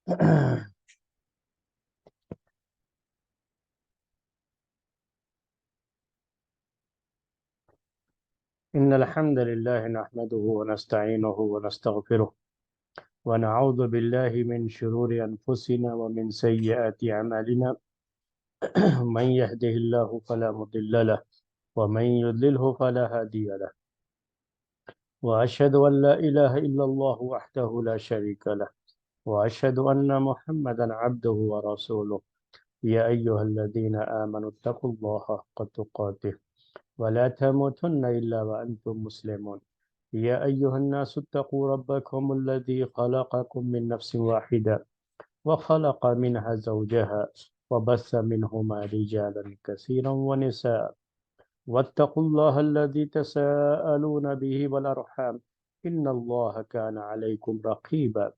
إن الحمد لله نحمده ونستعينه ونستغفره ونعوذ بالله من شرور أنفسنا ومن سيئات أعمالنا. من يهده الله فلا مضل له ومن يضلله فلا هادي له، وأشهد أن لا إله إلا الله وحده لا شريك له، وأشهد أن محمدا عبده ورسوله. يا أيها الذين آمنوا اتقوا الله حق تقاته ولا تموتن إلا وأنتم مسلمون. يا أيها الناس اتقوا ربكم الذي خلقكم من نفس واحدة وخلق منها زوجها وبث منهما رجالا كثيرا ونساء، واتقوا الله الذي تساءلون به والأرحام، إن الله كان عليكم رقيبا.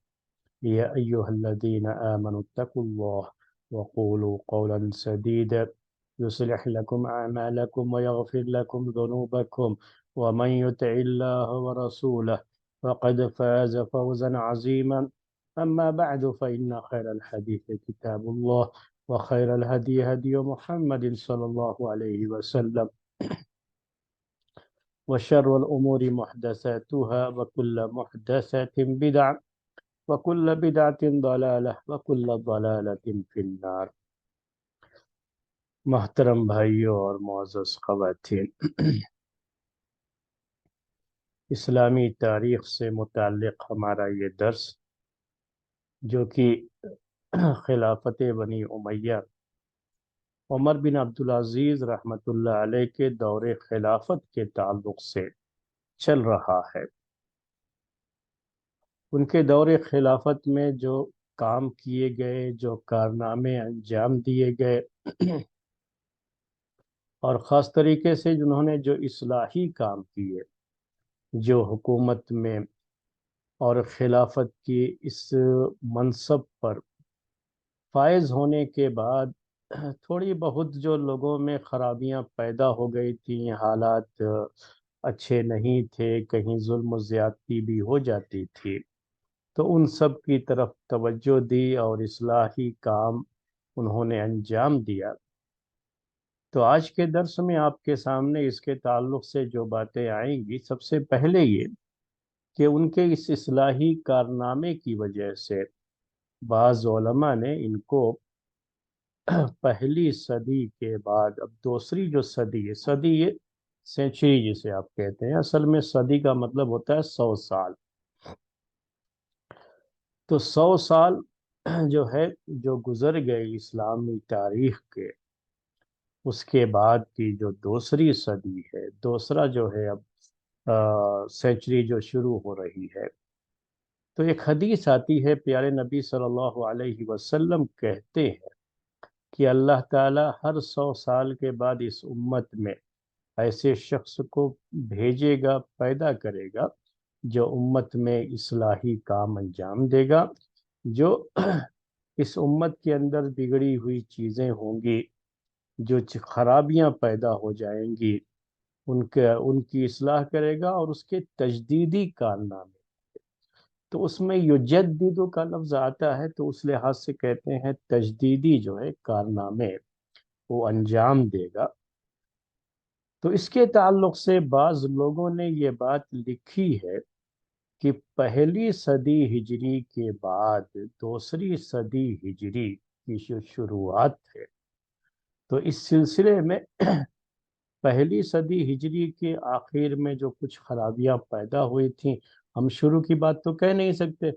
يا أيها الذين آمنوا اتقوا الله وقولوا قولا سديدا يصلح لكم أعمالكم ويغفر لكم ذنوبكم، ومن يطع الله ورسوله فقد فاز فوزا عظيما. أما بعد، فإن خير الحديث كتاب الله، وخير الهدي هدي محمد صلى الله عليه وسلم، وشر الأمور محدثاتها، وكل محدثة بدعة، وكل بدعة ضلالة، وكل ضلالة في النار۔ محترم بھائیوں اور معزز خواتین، اسلامی تاریخ سے متعلق ہمارا یہ درس، جو کہ خلافت بنی امیہ، عمر بن عبدالعزیز رحمۃ اللہ علیہ کے دور خلافت کے تعلق سے چل رہا ہے۔ ان کے دور خلافت میں جو کام کیے گئے، جو کارنامے انجام دیے گئے، اور خاص طریقے سے جنہوں نے جو اصلاحی کام کیے، جو حکومت میں اور خلافت کی اس منصب پر فائز ہونے کے بعد تھوڑی بہت جو لوگوں میں خرابیاں پیدا ہو گئی تھیں، حالات اچھے نہیں تھے، کہیں ظلم و زیادتی بھی ہو جاتی تھی، تو ان سب کی طرف توجہ دی اور اصلاحی کام انہوں نے انجام دیا۔ تو آج کے درس میں آپ کے سامنے اس کے تعلق سے جو باتیں آئیں گی، سب سے پہلے یہ کہ ان کے اس اصلاحی کارنامے کی وجہ سے بعض علماء نے ان کو پہلی صدی کے بعد، اب دوسری جو صدی ہے، صدی یہ سینچری جسے آپ کہتے ہیں، اصل میں صدی کا مطلب ہوتا ہے 100 سال۔ تو 100 سال جو ہے، جو گزر گئے اسلامی تاریخ کے، اس کے بعد کی جو دوسری صدی ہے، دوسرا جو ہے اب سینچری جو شروع ہو رہی ہے، تو ایک حدیث آتی ہے، پیارے نبی صلی اللہ علیہ وسلم کہتے ہیں کہ اللہ تعالیٰ ہر 100 سال کے بعد اس امت میں ایسے شخص کو بھیجے گا، پیدا کرے گا، جو امت میں اصلاحی کام انجام دے گا، جو اس امت کے اندر بگڑی ہوئی چیزیں ہوں گی، جو خرابیاں پیدا ہو جائیں گی، ان کی اصلاح کرے گا، اور اس کے تجدیدی کارنامے، تو اس میں یجدد کا لفظ آتا ہے، تو اس لحاظ سے کہتے ہیں تجدیدی جو ہے کارنامے وہ انجام دے گا۔ تو اس کے تعلق سے بعض لوگوں نے یہ بات لکھی ہے کہ پہلی صدی ہجری کے بعد دوسری صدی ہجری کی جو شروعات ہے، تو اس سلسلے میں پہلی صدی ہجری کے آخر میں جو کچھ خرابیاں پیدا ہوئی تھیں، ہم شروع کی بات تو کہہ نہیں سکتے،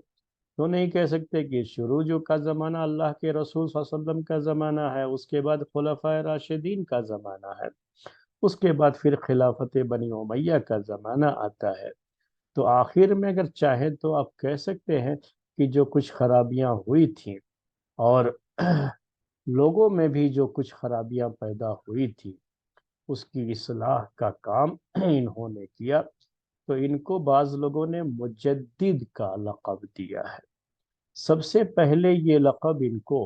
تو نہیں کہہ سکتے کہ شروع جو کا زمانہ اللہ کے رسول صلی اللہ علیہ وسلم کا زمانہ ہے، اس کے بعد خلفائے راشدین کا زمانہ ہے، اس کے بعد پھر خلافت بنی امیہ کا زمانہ آتا ہے۔ تو آخر میں اگر چاہیں تو آپ کہہ سکتے ہیں کہ جو کچھ خرابیاں ہوئی تھیں، اور لوگوں میں بھی جو کچھ خرابیاں پیدا ہوئی تھی، اس کی اصلاح کا کام انہوں نے کیا، تو ان کو بعض لوگوں نے مجدد کا لقب دیا ہے۔ سب سے پہلے یہ لقب ان کو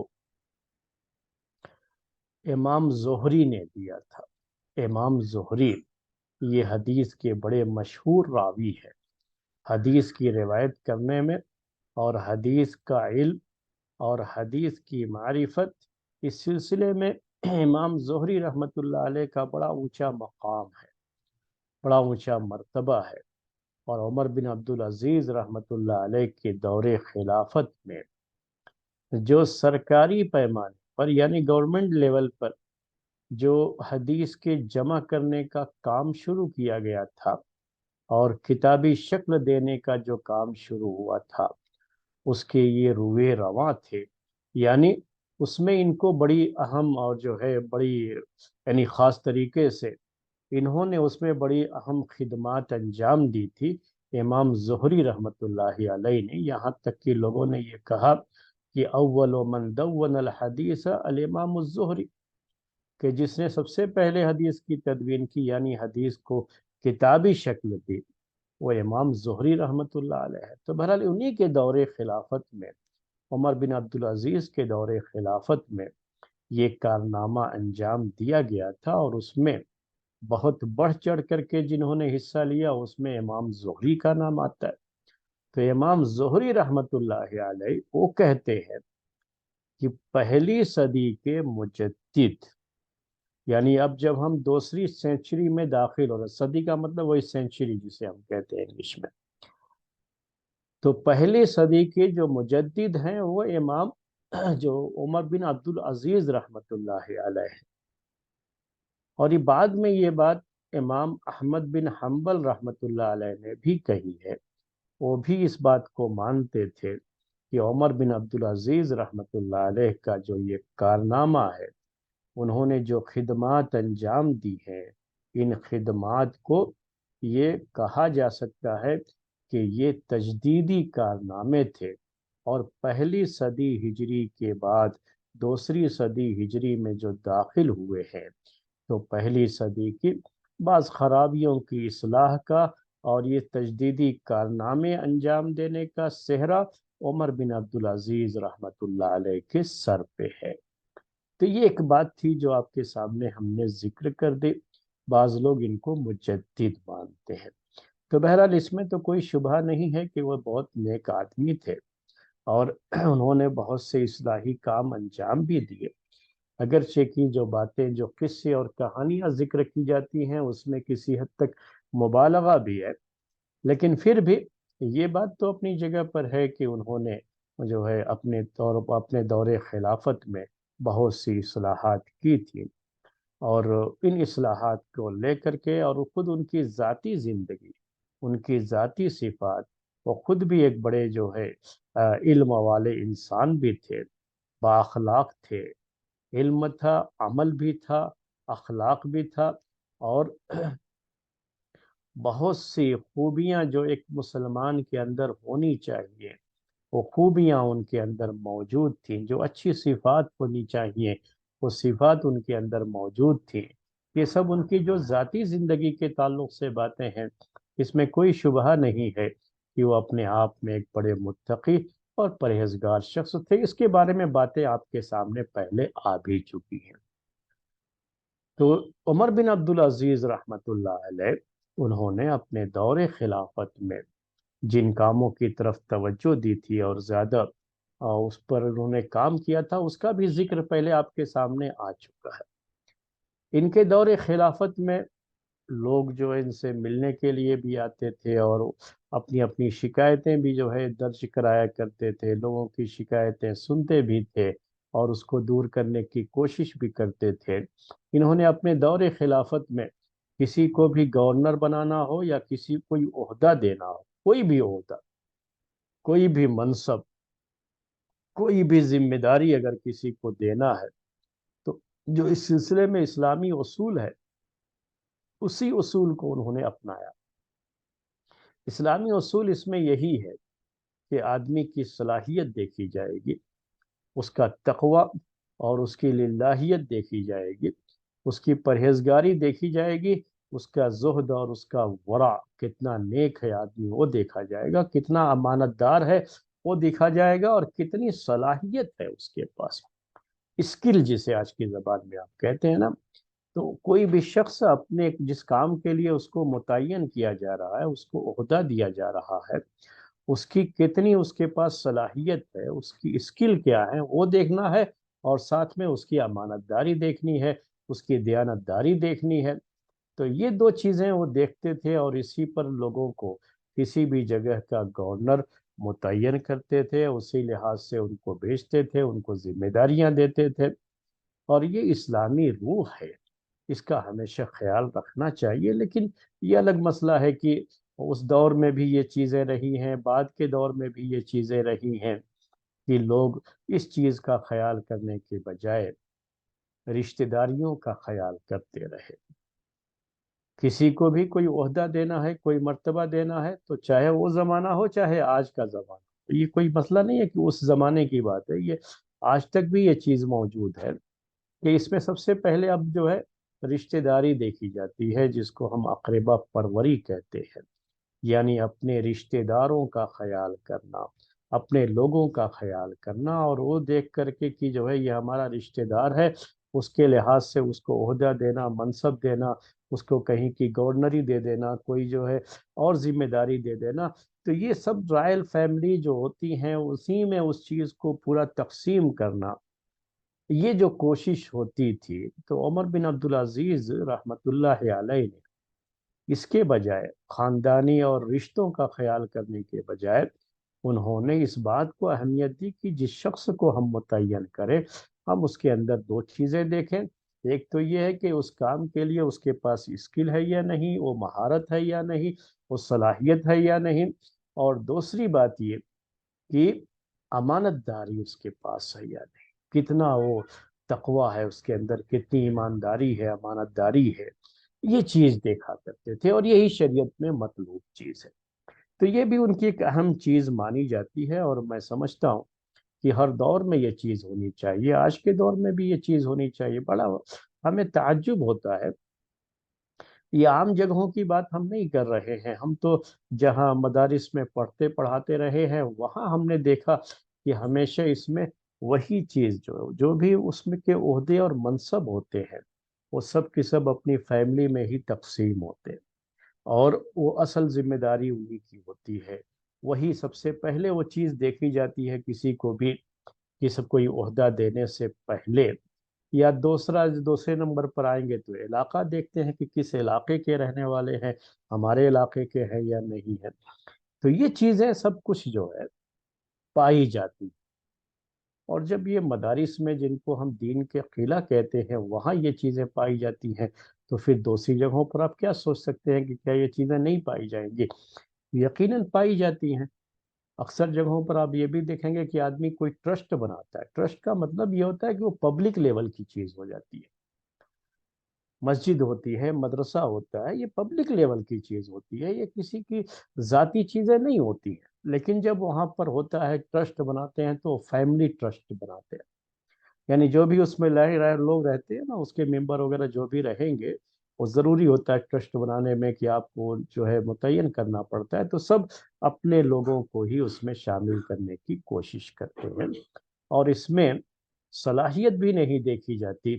امام زہری نے دیا تھا۔ امام زہری یہ حدیث کے بڑے مشہور راوی ہے، حدیث کی روایت کرنے میں اور حدیث کا علم اور حدیث کی معرفت، اس سلسلے میں امام زہری رحمۃ اللہ علیہ کا بڑا اونچا مقام ہے، بڑا اونچا مرتبہ ہے۔ اور عمر بن عبدالعزیز رحمۃ اللہ علیہ کے دور خلافت میں جو سرکاری پیمانے پر یعنی گورنمنٹ لیول پر جو حدیث کے جمع کرنے کا کام شروع کیا گیا تھا اور کتابی شکل دینے کا جو کام شروع ہوا تھا، اس کے یہ روئے رواں تھے، یعنی اس میں ان کو بڑی اہم اور جو ہے بڑی یعنی خاص طریقے سے انہوں نے اس میں بڑی اہم خدمات انجام دی تھی امام زہری رحمۃ اللہ علیہ نے، یہاں تک کہ لوگوں نے یہ کہا کہ اول من دون الحدیث الامام الزہری، کہ جس نے سب سے پہلے حدیث کی تدوین کی یعنی حدیث کو کتابی شکل دی، وہ امام زہری رحمۃ اللہ علیہ ہے۔ تو بہرحال انہی کے دور خلافت میں، عمر بن عبدالعزیز کے دور خلافت میں یہ کارنامہ انجام دیا گیا تھا، اور اس میں بہت بڑھ چڑھ کر کے جنہوں نے حصہ لیا اس میں امام زہری کا نام آتا ہے۔ تو امام زہری رحمۃ اللہ علیہ وہ کہتے ہیں کہ پہلی صدی کے مجدد، یعنی اب جب ہم دوسری سینچری میں داخل ہو رہے، صدی کا مطلب وہی سینچری جسے ہم کہتے ہیں انگلش میں، تو پہلی صدی کے جو مجدد ہیں وہ امام جو عمر بن عبدالعزیز رحمۃ اللہ علیہ، اور یہ بعد میں یہ بات امام احمد بن حنبل رحمۃ اللہ علیہ نے بھی کہی ہے، وہ بھی اس بات کو مانتے تھے کہ عمر بن عبدالعزیز رحمۃ اللہ علیہ کا جو یہ کارنامہ ہے، انہوں نے جو خدمات انجام دی ہیں، ان خدمات کو یہ کہا جا سکتا ہے کہ یہ تجدیدی کارنامے تھے، اور پہلی صدی ہجری کے بعد دوسری صدی ہجری میں جو داخل ہوئے ہیں، تو پہلی صدی کی بعض خرابیوں کی اصلاح کا اور یہ تجدیدی کارنامے انجام دینے کا سہرا عمر بن عبدالعزیز رحمۃ اللہ علیہ کے سر پہ ہے۔ تو یہ ایک بات تھی جو آپ کے سامنے ہم نے ذکر کر دی۔ بعض لوگ ان کو مجدد مانتے ہیں، تو بہرحال اس میں تو کوئی شبہ نہیں ہے کہ وہ بہت نیک آدمی تھے، اور انہوں نے بہت سے اصلاحی کام انجام بھی دیے، اگرچہ کی جو باتیں جو قصے اور کہانیاں ذکر کی جاتی ہیں اس میں کسی حد تک مبالغہ بھی ہے، لیکن پھر بھی یہ بات تو اپنی جگہ پر ہے کہ انہوں نے جو ہے اپنے دور خلافت میں بہت سی اصلاحات کی تھی، اور ان اصلاحات کو لے کر کے اور خود ان کی ذاتی زندگی، ان کی ذاتی صفات، وہ خود بھی ایک بڑے جو ہے علم والے انسان بھی تھے، بااخلاق تھے، علم تھا، عمل بھی تھا، اخلاق بھی تھا، اور بہت سی خوبیاں جو ایک مسلمان کے اندر ہونی چاہیے، وہ خوبیاں ان کے اندر موجود تھیں، جو اچھی صفات ہونی چاہیے وہ صفات ان کے اندر موجود تھیں۔ یہ سب ان کی جو ذاتی زندگی کے تعلق سے باتیں ہیں، اس میں کوئی شبہ نہیں ہے کہ وہ اپنے آپ میں ایک بڑے متقی اور پرہیزگار شخص تھے۔ اس کے بارے میں باتیں آپ کے سامنے پہلے آ بھی چکی ہیں۔ تو عمر بن عبدالعزیز رحمۃ اللہ علیہ، انہوں نے اپنے دور خلافت میں جن کاموں کی طرف توجہ دی تھی اور زیادہ اس پر انہوں نے کام کیا تھا، اس کا بھی ذکر پہلے آپ کے سامنے آ چکا ہے۔ ان کے دور خلافت میں لوگ جو ان سے ملنے کے لیے بھی آتے تھے، اور اپنی اپنی شکایتیں بھی جو ہے درج کرایا کرتے تھے، لوگوں کی شکایتیں سنتے بھی تھے اور اس کو دور کرنے کی کوشش بھی کرتے تھے۔ انہوں نے اپنے دور خلافت میں کسی کو بھی گورنر بنانا ہو یا کسی کوئی عہدہ دینا ہو، کوئی بھی عہدہ، کوئی بھی منصب، کوئی بھی ذمہ داری اگر کسی کو دینا ہے، تو جو اس سلسلے میں اسلامی اصول ہے اسی اصول کو انہوں نے اپنایا۔ اسلامی اصول اس میں یہی ہے کہ آدمی کی صلاحیت دیکھی جائے گی، اس کا تقوی اور اس کی للہیت دیکھی جائے گی، اس کی پرہیزگاری دیکھی جائے گی، اس کا زہد اور اس کا ورع، کتنا نیک ہے آدمی وہ دیکھا جائے گا، کتنا امانت دار ہے وہ دیکھا جائے گا، اور کتنی صلاحیت ہے اس کے پاس، اسکل جسے آج کی زبان میں آپ کہتے ہیں نا۔ تو کوئی بھی شخص اپنے جس کام کے لیے اس کو متعین کیا جا رہا ہے، اس کو عہدہ دیا جا رہا ہے، اس کی کتنی اس کے پاس صلاحیت ہے، اس کی اسکل کیا ہے وہ دیکھنا ہے، اور ساتھ میں اس کی امانت داری دیکھنی ہے، اس کی دیانت داری دیکھنی ہے۔ تو یہ دو چیزیں وہ دیکھتے تھے، اور اسی پر لوگوں کو کسی بھی جگہ کا گورنر متعین کرتے تھے، اسی لحاظ سے ان کو بھیجتے تھے، ان کو ذمہ داریاں دیتے تھے۔ اور یہ اسلامی روح ہے، اس کا ہمیشہ خیال رکھنا چاہیے۔ لیکن یہ الگ مسئلہ ہے کہ اس دور میں بھی یہ چیزیں رہی ہیں، بعد کے دور میں بھی یہ چیزیں رہی ہیں، کہ لوگ اس چیز کا خیال کرنے کے بجائے رشتہ داریوں کا خیال کرتے رہے۔ کسی کو بھی کوئی عہدہ دینا ہے، کوئی مرتبہ دینا ہے، تو چاہے وہ زمانہ ہو چاہے آج کا زمانہ ہو، یہ کوئی مسئلہ نہیں ہے کہ اس زمانے کی بات ہے، یہ آج تک بھی یہ چیز موجود ہے کہ اس میں سب سے پہلے اب جو ہے رشتہ داری دیکھی جاتی ہے، جس کو ہم اقربا پروری کہتے ہیں، یعنی اپنے رشتہ داروں کا خیال کرنا، اپنے لوگوں کا خیال کرنا، اور وہ دیکھ کر کے کہ جو ہے یہ ہمارا رشتہ دار ہے، اس کے لحاظ سے اس کو عہدہ دینا، منصب دینا، اس کو کہیں کی گورنری دے دینا، کوئی جو ہے اور ذمہ داری دے دینا۔ تو یہ سب رائل فیملی جو ہوتی ہیں اسی میں اس چیز کو پورا تقسیم کرنا، یہ جو کوشش ہوتی تھی، تو عمر بن عبدالعزیز رحمۃ اللہ علیہ نے اس کے بجائے خاندانی اور رشتوں کا خیال کرنے کے بجائے انہوں نے اس بات کو اہمیت دی کہ جس شخص کو ہم متعین کریں، ہم اس کے اندر دو چیزیں دیکھیں۔ ایک تو یہ ہے کہ اس کام کے لیے اس کے پاس اسکل ہے یا نہیں، وہ مہارت ہے یا نہیں، وہ صلاحیت ہے یا نہیں، اور دوسری بات یہ کہ امانت داری اس کے پاس ہے یا نہیں، کتنا وہ تقوی ہے اس کے اندر، کتنی ایمانداری ہے، امانت داری ہے، یہ چیز دیکھا کرتے تھے، اور یہی شریعت میں مطلوب چیز ہے۔ تو یہ بھی ان کی ایک اہم چیز مانی جاتی ہے، اور میں سمجھتا ہوں کہ ہر دور میں یہ چیز ہونی چاہیے، آج کے دور میں بھی یہ چیز ہونی چاہیے۔ بڑا ہمیں تعجب ہوتا ہے، یہ عام جگہوں کی بات ہم نہیں کر رہے ہیں، ہم تو جہاں مدارس میں پڑھتے پڑھاتے رہے ہیں وہاں ہم نے دیکھا کہ ہمیشہ اس میں وہی چیز جو بھی اس میں کے عہدے اور منصب ہوتے ہیں، وہ سب کی سب اپنی فیملی میں ہی تقسیم ہوتے ہیں، اور وہ اصل ذمہ داری انہی کی ہوتی ہے۔ وہی سب سے پہلے وہ چیز دیکھی جاتی ہے کسی کو بھی، کسی کوئی عہدہ دینے سے پہلے، یا دوسرے نمبر پر آئیں گے تو علاقہ دیکھتے ہیں کہ کس علاقے کے رہنے والے ہیں، ہمارے علاقے کے ہیں یا نہیں ہیں۔ تو یہ چیزیں سب کچھ جو ہے پائی جاتی، اور جب یہ مدارس میں جن کو ہم دین کے قلعہ کہتے ہیں وہاں یہ چیزیں پائی جاتی ہیں، تو پھر دوسری جگہوں پر آپ کیا سوچ سکتے ہیں کہ کیا یہ چیزیں نہیں پائی جائیں گی؟ یقیناً پائی جاتی ہیں۔ اکثر جگہوں پر آپ یہ بھی دیکھیں گے کہ آدمی کوئی ٹرسٹ بناتا ہے، ٹرسٹ کا مطلب یہ ہوتا ہے کہ وہ پبلک لیول کی چیز ہو جاتی ہے۔ مسجد ہوتی ہے، مدرسہ ہوتا ہے، یہ پبلک لیول کی چیز ہوتی ہے، یہ کسی کی ذاتی چیزیں نہیں ہوتی ہیں۔ لیکن جب وہاں پر ہوتا ہے ٹرسٹ بناتے ہیں تو فیملی ٹرسٹ بناتے ہیں، یعنی جو بھی اس میں لوگ رہتے ہیں نا، اس کے ممبر وغیرہ جو بھی رہیں گے، وہ ضروری ہوتا ہے ٹرسٹ بنانے میں کہ آپ کو جو ہے متعین کرنا پڑتا ہے، تو سب اپنے لوگوں کو ہی اس میں شامل کرنے کی کوشش کرتے ہیں، اور اس میں صلاحیت بھی نہیں دیکھی جاتی،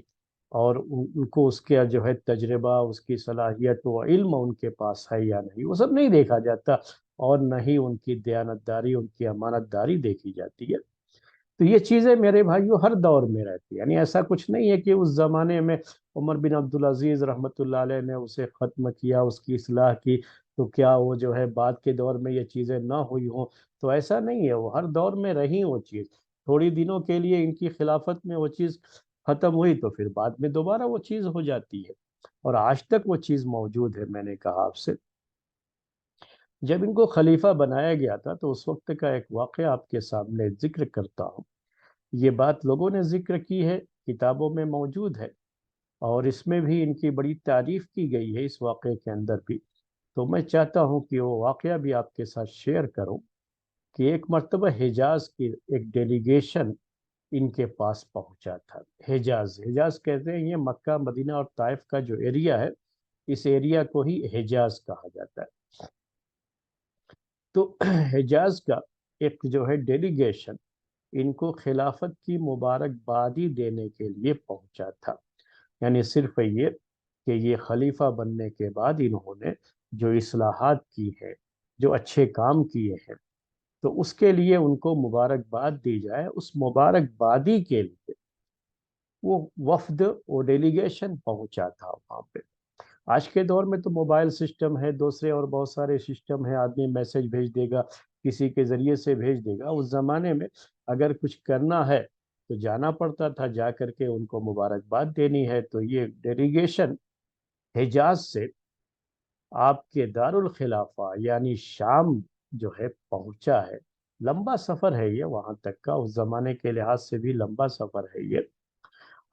اور ان کو اس کے جو ہے تجربہ، اس کی صلاحیت و علم ان کے پاس ہے یا نہیں، وہ سب نہیں دیکھا جاتا، اور نہ ہی ان کی دیانت داری، ان کی امانت داری دیکھی جاتی ہے۔ تو یہ چیزیں میرے بھائیوں ہر دور میں رہتی ہیں، یعنی ایسا کچھ نہیں ہے کہ اس زمانے میں عمر بن عبدالعزیز رحمۃ اللہ علیہ نے اسے ختم کیا، اس کی اصلاح کی، تو کیا وہ جو ہے بعد کے دور میں یہ چیزیں نہ ہوئی ہوں؟ تو ایسا نہیں ہے، وہ ہر دور میں رہی وہ چیز، تھوڑی دنوں کے لیے ان کی خلافت میں وہ چیز ختم ہوئی تو پھر بعد میں دوبارہ وہ چیز ہو جاتی ہے، اور آج تک وہ چیز موجود ہے۔ میں نے کہا آپ سے، جب ان کو خلیفہ بنایا گیا تھا تو اس وقت کا ایک واقعہ آپ کے سامنے ذکر کرتا ہوں۔ یہ بات لوگوں نے ذکر کی ہے، کتابوں میں موجود ہے، اور اس میں بھی ان کی بڑی تعریف کی گئی ہے اس واقعے کے اندر بھی۔ تو میں چاہتا ہوں کہ وہ واقعہ بھی آپ کے ساتھ شیئر کروں، کہ ایک مرتبہ حجاز کی ایک ڈیلیگیشن ان کے پاس پہنچا تھا۔ حجاز کہتے ہیں، یہ مکہ مدینہ اور طائف کا جو ایریا ہے، اس ایریا کو ہی حجاز کہا جاتا ہے۔ تو حجاز کا ایک جو ہے ڈیلیگیشن ان کو خلافت کی مبارکبادی دینے کے لیے پہنچا تھا، یعنی صرف یہ کہ یہ خلیفہ بننے کے بعد انہوں نے جو اصلاحات کی ہے، جو اچھے کام کیے ہیں، تو اس کے لیے ان کو مبارکباد دی جائے، اس مبارکبادی کے لیے وہ وفد و ڈیلیگیشن پہنچا تھا وہاں پہ۔ آج کے دور میں تو موبائل سسٹم ہے، دوسرے اور بہت سارے سسٹم ہے، آدمی میسج بھیج دے گا، کسی کے ذریعے سے بھیج دے گا۔ اس زمانے میں اگر کچھ کرنا ہے تو جانا پڑتا تھا، جا کر کے ان کو مبارکباد دینی ہے۔ تو یہ ڈیلیگیشن حجاز سے آپ کے دارالخلافہ یعنی شام جو ہے پہنچا ہے۔ لمبا سفر ہے یہ وہاں تک کا، اس زمانے کے لحاظ سے بھی لمبا سفر ہے یہ،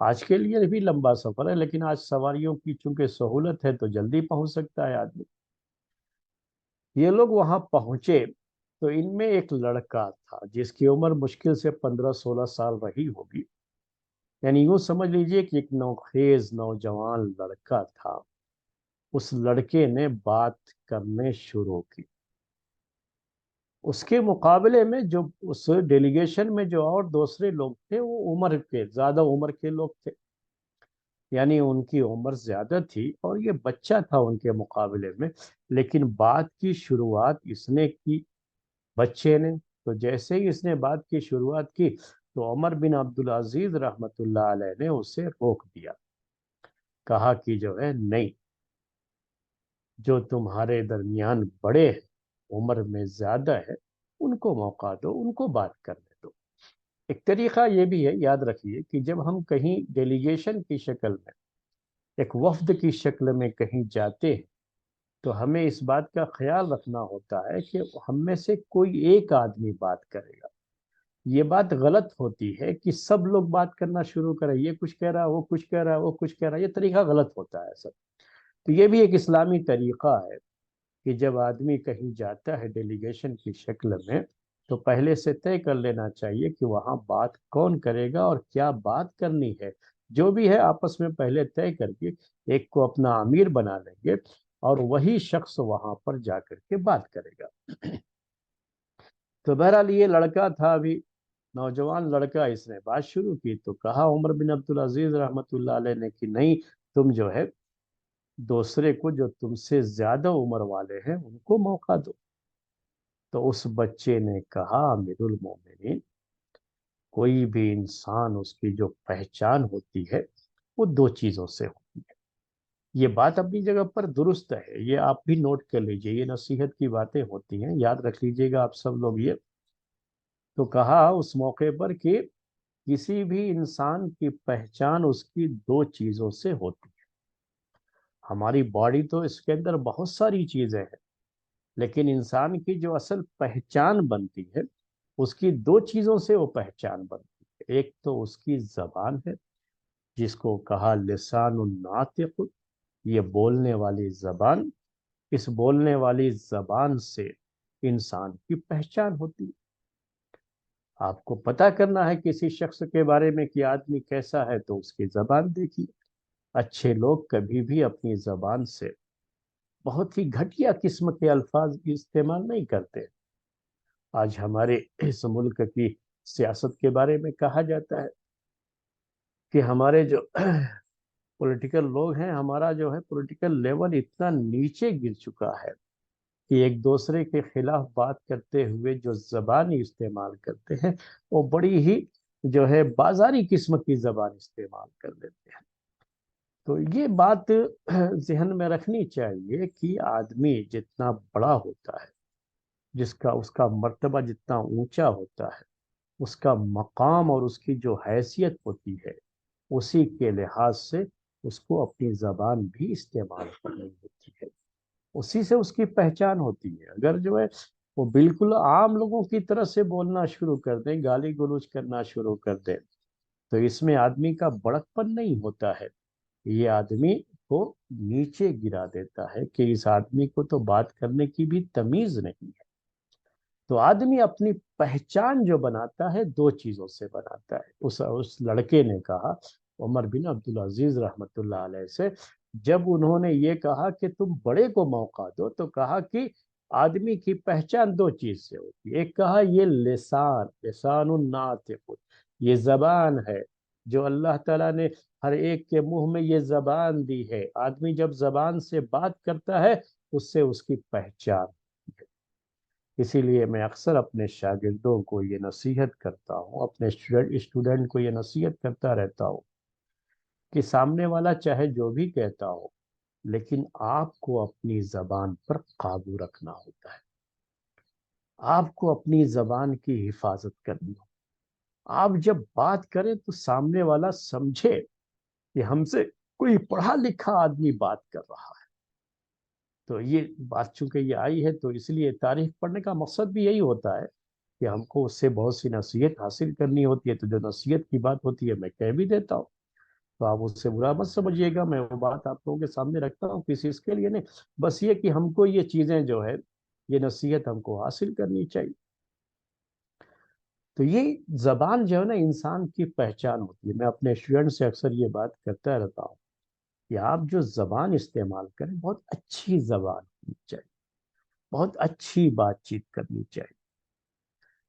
آج کے لیے بھی لمبا سفر ہے، لیکن آج سواریوں کی چونکہ سہولت ہے تو جلدی پہنچ سکتا ہے آدمی۔ یہ لوگ وہاں پہنچے تو ان میں ایک لڑکا تھا جس کی عمر مشکل سے 15-16 سال رہی ہوگی، یعنی یوں سمجھ لیجئے کہ ایک نوخیز نوجوان لڑکا تھا۔ اس لڑکے نے بات کرنے شروع کی۔ اس کے مقابلے میں جو اس ڈیلیگیشن میں جو اور دوسرے لوگ تھے وہ زیادہ عمر کے لوگ تھے، یعنی ان کی عمر زیادہ تھی اور یہ بچہ تھا ان کے مقابلے میں، لیکن بات کی شروعات اس نے کی، بچے نے۔ تو جیسے ہی اس نے بات کی شروعات کی تو عمر بن عبدالعزیز رحمۃ اللہ علیہ نے اسے روک دیا، کہا کہ جو ہے نہیں، جو تمہارے درمیان بڑے ہیں، عمر میں زیادہ ہے، ان کو موقع دو، ان کو بات کرنے دو۔ ایک طریقہ یہ بھی ہے، یاد رکھیے کہ جب ہم کہیں ڈیلیگیشن کی شکل میں، ایک وفد کی شکل میں کہیں جاتے ہیں تو ہمیں اس بات کا خیال رکھنا ہوتا ہے کہ ہم میں سے کوئی ایک آدمی بات کرے گا۔ یہ بات غلط ہوتی ہے کہ سب لوگ بات کرنا شروع کریں، یہ کچھ کہہ رہا ہے، وہ کچھ کہہ رہا ہے، وہ کچھ کہہ رہا ہے، یہ طریقہ غلط ہوتا ہے سب۔ تو یہ بھی ایک اسلامی طریقہ ہے کہ جب آدمی کہیں جاتا ہے ڈیلیگیشن کی شکل میں تو پہلے سے طے کر لینا چاہیے کہ وہاں بات کون کرے گا اور کیا بات کرنی ہے۔ جو بھی ہے آپس میں پہلے طے کر کے ایک کو اپنا امیر بنا لیں گے اور وہی شخص وہاں پر جا کر کے بات کرے گا۔ تو بہرحال یہ لڑکا تھا، ابھی نوجوان لڑکا، اس نے بات شروع کی تو کہا عمر بن عبدالعزیز رحمۃ اللہ علیہ نے کہ نہیں، تم جو ہے دوسرے کو جو تم سے زیادہ عمر والے ہیں ان کو موقع دو۔ تو اس بچے نے کہا امیر المومنین، کوئی بھی انسان اس کی جو پہچان ہوتی ہے وہ دو چیزوں سے ہوتی ہے۔ یہ بات اپنی جگہ پر درست ہے، یہ آپ بھی نوٹ کر لیجئے، یہ نصیحت کی باتیں ہوتی ہیں، یاد رکھ لیجئے گا آپ سب لوگ یہ۔ تو کہا اس موقع پر کہ کسی بھی انسان کی پہچان اس کی دو چیزوں سے ہوتی ہے۔ ہماری باڈی تو اس کے اندر بہت ساری چیزیں ہیں، لیکن انسان کی جو اصل پہچان بنتی ہے اس کی دو چیزوں سے وہ پہچان بنتی ہے۔ ایک تو اس کی زبان ہے، جس کو کہا لسان الناطق، یہ بولنے والی زبان، اس بولنے والی زبان سے انسان کی پہچان ہوتی ہے۔ آپ کو پتہ کرنا ہے کسی شخص کے بارے میں کہ آدمی کیسا ہے تو اس کی زبان دیکھیے۔ اچھے لوگ کبھی بھی اپنی زبان سے بہت ہی گھٹیا قسم کے الفاظ استعمال نہیں کرتے۔ آج ہمارے اس ملک کی سیاست کے بارے میں کہا جاتا ہے کہ ہمارے جو پولیٹیکل لوگ ہیں، ہمارا جو ہے پولیٹیکل لیول اتنا نیچے گر چکا ہے کہ ایک دوسرے کے خلاف بات کرتے ہوئے جو زبان استعمال کرتے ہیں وہ بڑی ہی جو ہے بازاری قسم کی زبان استعمال کر لیتے ہیں۔ تو یہ بات ذہن میں رکھنی چاہیے کہ آدمی جتنا بڑا ہوتا ہے، اس کا مرتبہ جتنا اونچا ہوتا ہے، اس کا مقام اور اس کی جو حیثیت ہوتی ہے، اسی کے لحاظ سے اس کو اپنی زبان بھی استعمال کرنی ہوتی ہے، اسی سے اس کی پہچان ہوتی ہے۔ اگر جو ہے وہ بالکل عام لوگوں کی طرح سے بولنا شروع کر دیں، گالی گلوچ کرنا شروع کر دیں، تو اس میں آدمی کا بڑک پن نہیں ہوتا ہے، یہ آدمی کو نیچے گرا دیتا ہے کہ اس آدمی کو تو بات کرنے کی بھی تمیز نہیں ہے۔ تو آدمی اپنی پہچان جو بناتا ہے دو چیزوں سے بناتا ہے۔ اس لڑکے نے کہا عمر بن عبدالعزیز رحمۃ اللہ علیہ سے، جب انہوں نے یہ کہا کہ تم بڑے کو موقع دو، تو کہا کہ آدمی کی پہچان دو چیز سے ہوتی ہے۔ ایک کہا یہ لسان الناطق، یہ زبان ہے جو اللہ تعالیٰ نے ہر ایک کے منہ میں یہ زبان دی ہے، آدمی جب زبان سے بات کرتا ہے اس سے اس کی پہچان ہے۔ اسی لیے میں اکثر اپنے شاگردوں کو یہ نصیحت کرتا ہوں، اپنے اسٹوڈنٹ کو یہ نصیحت کرتا رہتا ہوں کہ سامنے والا چاہے جو بھی کہتا ہو، لیکن آپ کو اپنی زبان پر قابو رکھنا ہوتا ہے، آپ کو اپنی زبان کی حفاظت کرنی ہو۔ آپ جب بات کریں تو سامنے والا سمجھے کہ ہم سے کوئی پڑھا لکھا آدمی بات کر رہا ہے۔ تو یہ بات چونکہ یہ آئی ہے تو اس لیے تاریخ پڑھنے کا مقصد بھی یہی ہوتا ہے کہ ہم کو اس سے بہت سی نصیحت حاصل کرنی ہوتی ہے، تو جو نصیحت کی بات ہوتی ہے میں کہہ بھی دیتا ہوں، تو آپ اس سے برا مت سمجھیے گا، میں وہ بات آپ لوگوں کے سامنے رکھتا ہوں کسی اس کے لیے نہیں، بس یہ کہ ہم کو یہ چیزیں جو ہے، یہ نصیحت ہم کو حاصل کرنی چاہیے۔ تو یہ زبان جو ہے نا انسان کی پہچان ہوتی ہے۔ میں اپنے اسٹوڈنٹ سے اکثر یہ بات کرتا رہتا ہوں کہ آپ جو زبان استعمال کریں بہت اچھی زبان ہونی چاہیے، بہت اچھی بات چیت کرنی چاہیے،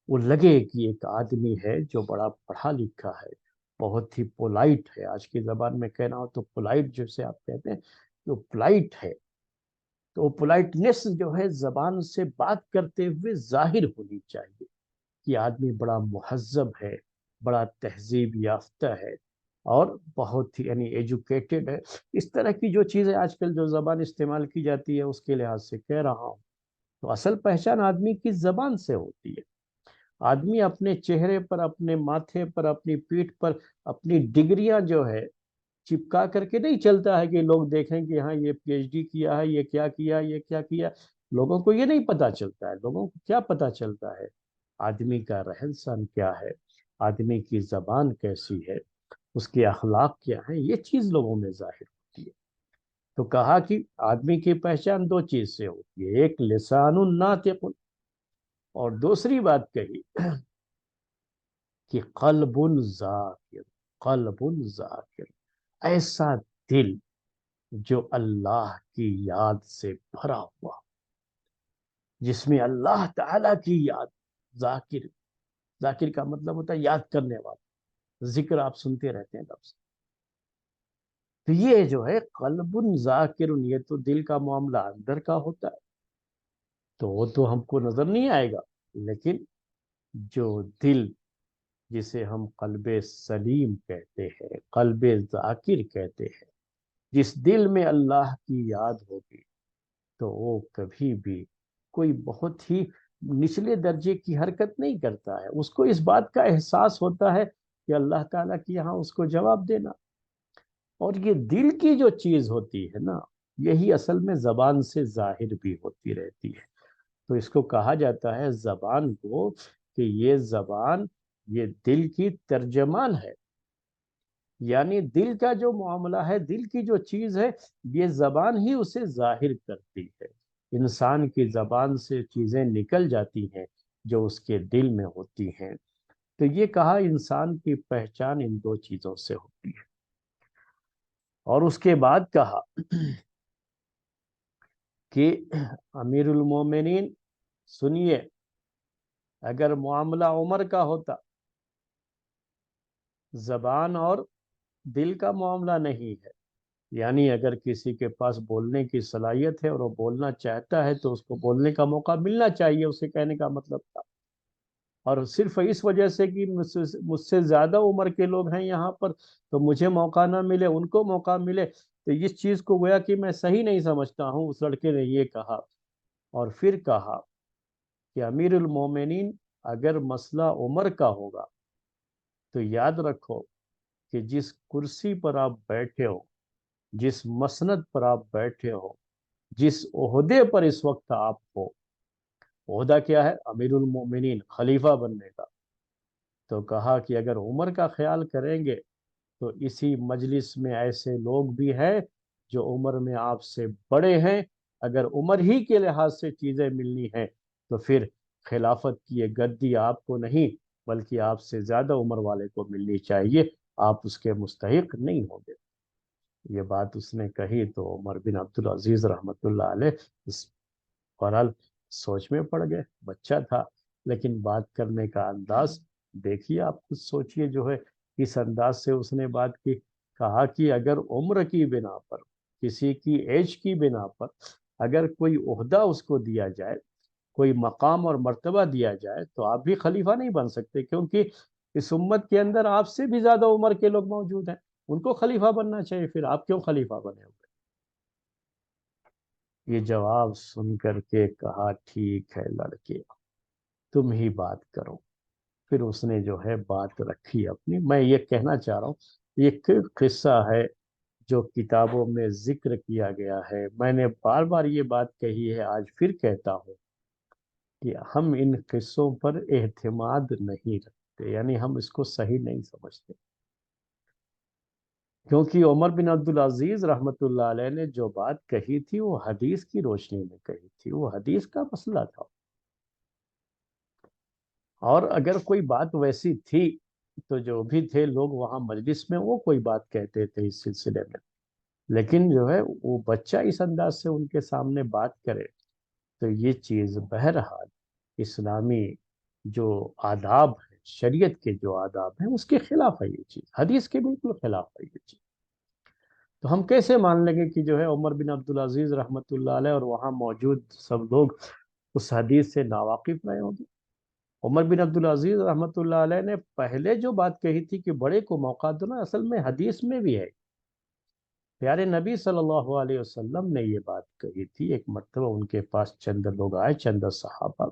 وہ لگے کہ ایک آدمی ہے جو بڑا پڑھا لکھا ہے، بہت ہی پولائٹ ہے، آج کی زبان میں کہنا ہو تو پولائٹ جیسے آپ کہتے ہیں، جو پولائٹ ہے، تو پولائٹنس جو ہے زبان سے بات کرتے ہوئے ظاہر ہونی چاہیے کہ آدمی بڑا مہذب ہے، بڑا تہذیب یافتہ ہے، اور بہت ہی یعنی ایجوکیٹڈ ہے۔ اس طرح کی جو چیزیں آج کل جو زبان استعمال کی جاتی ہے اس کے لحاظ سے کہہ رہا ہوں، تو اصل پہچان آدمی کی زبان سے ہوتی ہے۔ آدمی اپنے چہرے پر، اپنے ماتھے پر، اپنی پیٹھ پر اپنی ڈگریاں جو ہے چپکا کر کے نہیں چلتا ہے کہ لوگ دیکھیں کہ ہاں یہ پی ایچ ڈی کیا ہے، یہ کیا کیا، یہ کیا کیا۔ لوگوں کو یہ نہیں پتا چلتا ہے، لوگوں کو کیا پتا چلتا ہے؟ آدمی کا رہن سہن کیا ہے، آدمی کی زبان کیسی ہے، اس کے اخلاق کیا ہیں، یہ چیز لوگوں میں ظاہر ہوتی ہے۔ تو کہا کہ آدمی کی پہچان دو چیز سے ہوتی ہے، ایک لسان ناطق، اور دوسری بات کہی کہ قلب ذاکر، قلب ذاکر، ایسا دل جو اللہ کی یاد سے بھرا ہوا، جس میں اللہ تعالی کی یاد، ذاکر، ذاکر کا مطلب ہوتا ہے یاد کرنے والا، ذکر آپ سنتے رہتے ہیں لفظ، تو یہ جو ہے قلب ذاکر، یہ تو دل کا معاملہ اندر کا ہوتا ہے، تو وہ تو ہم کو نظر نہیں آئے گا، لیکن جو دل، جسے ہم قلب سلیم کہتے ہیں، قلب ذاکر کہتے ہیں، جس دل میں اللہ کی یاد ہوگی تو وہ کبھی بھی کوئی بہت ہی نچلے درجے کی حرکت نہیں کرتا ہے، اس کو اس بات کا احساس ہوتا ہے کہ اللہ تعالیٰ کی یہاں اس کو جواب دینا۔ اور یہ دل کی جو چیز ہوتی ہے نا، یہی اصل میں زبان سے ظاہر بھی ہوتی رہتی ہے۔ تو اس کو کہا جاتا ہے زبان کو کہ یہ زبان یہ دل کی ترجمان ہے، یعنی دل کا جو معاملہ ہے، دل کی جو چیز ہے، یہ زبان ہی اسے ظاہر کرتی ہے۔ انسان کی زبان سے چیزیں نکل جاتی ہیں جو اس کے دل میں ہوتی ہیں۔ تو یہ کہا انسان کی پہچان ان دو چیزوں سے ہوتی ہے۔ اور اس کے بعد کہا کہ امیر المومنین سنیے، اگر معاملہ عمر کا ہوتا، زبان اور دل کا معاملہ نہیں ہے، یعنی اگر کسی کے پاس بولنے کی صلاحیت ہے اور وہ بولنا چاہتا ہے تو اس کو بولنے کا موقع ملنا چاہیے، اسے کہنے کا مطلب تھا۔ اور صرف اس وجہ سے کہ مجھ سے زیادہ عمر کے لوگ ہیں یہاں پر تو مجھے موقع نہ ملے، ان کو موقع ملے، تو اس چیز کو گویا کہ میں صحیح نہیں سمجھتا ہوں، اس لڑکے نے یہ کہا۔ اور پھر کہا کہ امیر المومنین اگر مسئلہ عمر کا ہوگا تو یاد رکھو کہ جس کرسی پر آپ بیٹھے ہو، جس مسند پر آپ بیٹھے ہو، جس عہدے پر اس وقت آپ ہو، عہدہ کیا ہے؟ امیر المومنین، خلیفہ بننے کا۔ تو کہا کہ اگر عمر کا خیال کریں گے تو اسی مجلس میں ایسے لوگ بھی ہیں جو عمر میں آپ سے بڑے ہیں، اگر عمر ہی کے لحاظ سے چیزیں ملنی ہیں تو پھر خلافت کی یہ گدی آپ کو نہیں بلکہ آپ سے زیادہ عمر والے کو ملنی چاہیے، آپ اس کے مستحق نہیں ہوں گے۔ یہ بات اس نے کہی تو عمر بن عبدالعزیز رحمۃ اللہ علیہ اس بہرحال سوچ میں پڑ گئے، بچہ تھا لیکن بات کرنے کا انداز دیکھیے، آپ خود سوچئے جو ہے کس انداز سے اس نے بات کی۔ کہا کہ اگر عمر کی بنا پر، کسی کی ایج کی بنا پر اگر کوئی عہدہ اس کو دیا جائے کوئی مقام اور مرتبہ دیا جائے تو آپ بھی خلیفہ نہیں بن سکتے، کیونکہ اس امت کے اندر آپ سے بھی زیادہ عمر کے لوگ موجود ہیں، ان کو خلیفہ بننا چاہیے، پھر آپ کیوں خلیفہ بنے ہوئے؟ یہ جواب سن کر کے کہا ٹھیک ہے لڑکے، تم ہی بات کرو۔ پھر اس نے جو ہے بات رکھی اپنی۔ میں یہ کہنا چاہ رہا ہوں، یہ قصہ ہے جو کتابوں میں ذکر کیا گیا ہے۔ میں نے بار بار یہ بات کہی ہے، آج پھر کہتا ہوں کہ ہم ان قصوں پر اعتماد نہیں رکھتے، یعنی ہم اس کو صحیح نہیں سمجھتے، کیونکہ عمر بن عبدالعزیز رحمۃ اللہ علیہ نے جو بات کہی تھی وہ حدیث کی روشنی میں کہی تھی، وہ حدیث کا مسئلہ تھا۔ اور اگر کوئی بات ویسی تھی تو جو بھی تھے لوگ وہاں مجلس میں وہ کوئی بات کہتے تھے اس سلسلے میں، لیکن جو ہے وہ بچہ اس انداز سے ان کے سامنے بات کرے تو یہ چیز بہرحال اسلامی جو آداب ہے، شریعت کے جو آداب ہیں اس کے خلاف ہے، یہ چیز حدیث کے بالکل خلاف ہے یہ چیز۔ تو ہم کیسے مان لیں گے کہ جو ہے عمر بن عبدالعزیز رحمۃ اللہ علیہ اور وہاں موجود سب لوگ اس حدیث سے ناواقف رہے ہوں گے؟ عمر بن عبدالعزیز رحمۃ اللہ علیہ نے پہلے جو بات کہی تھی کہ بڑے کو موقع دو نا، اصل میں حدیث میں بھی ہے۔ پیارے نبی صلی اللہ علیہ وسلم نے یہ بات کہی تھی، ایک مرتبہ ان کے پاس چند لوگ آئے، چند صحابہ،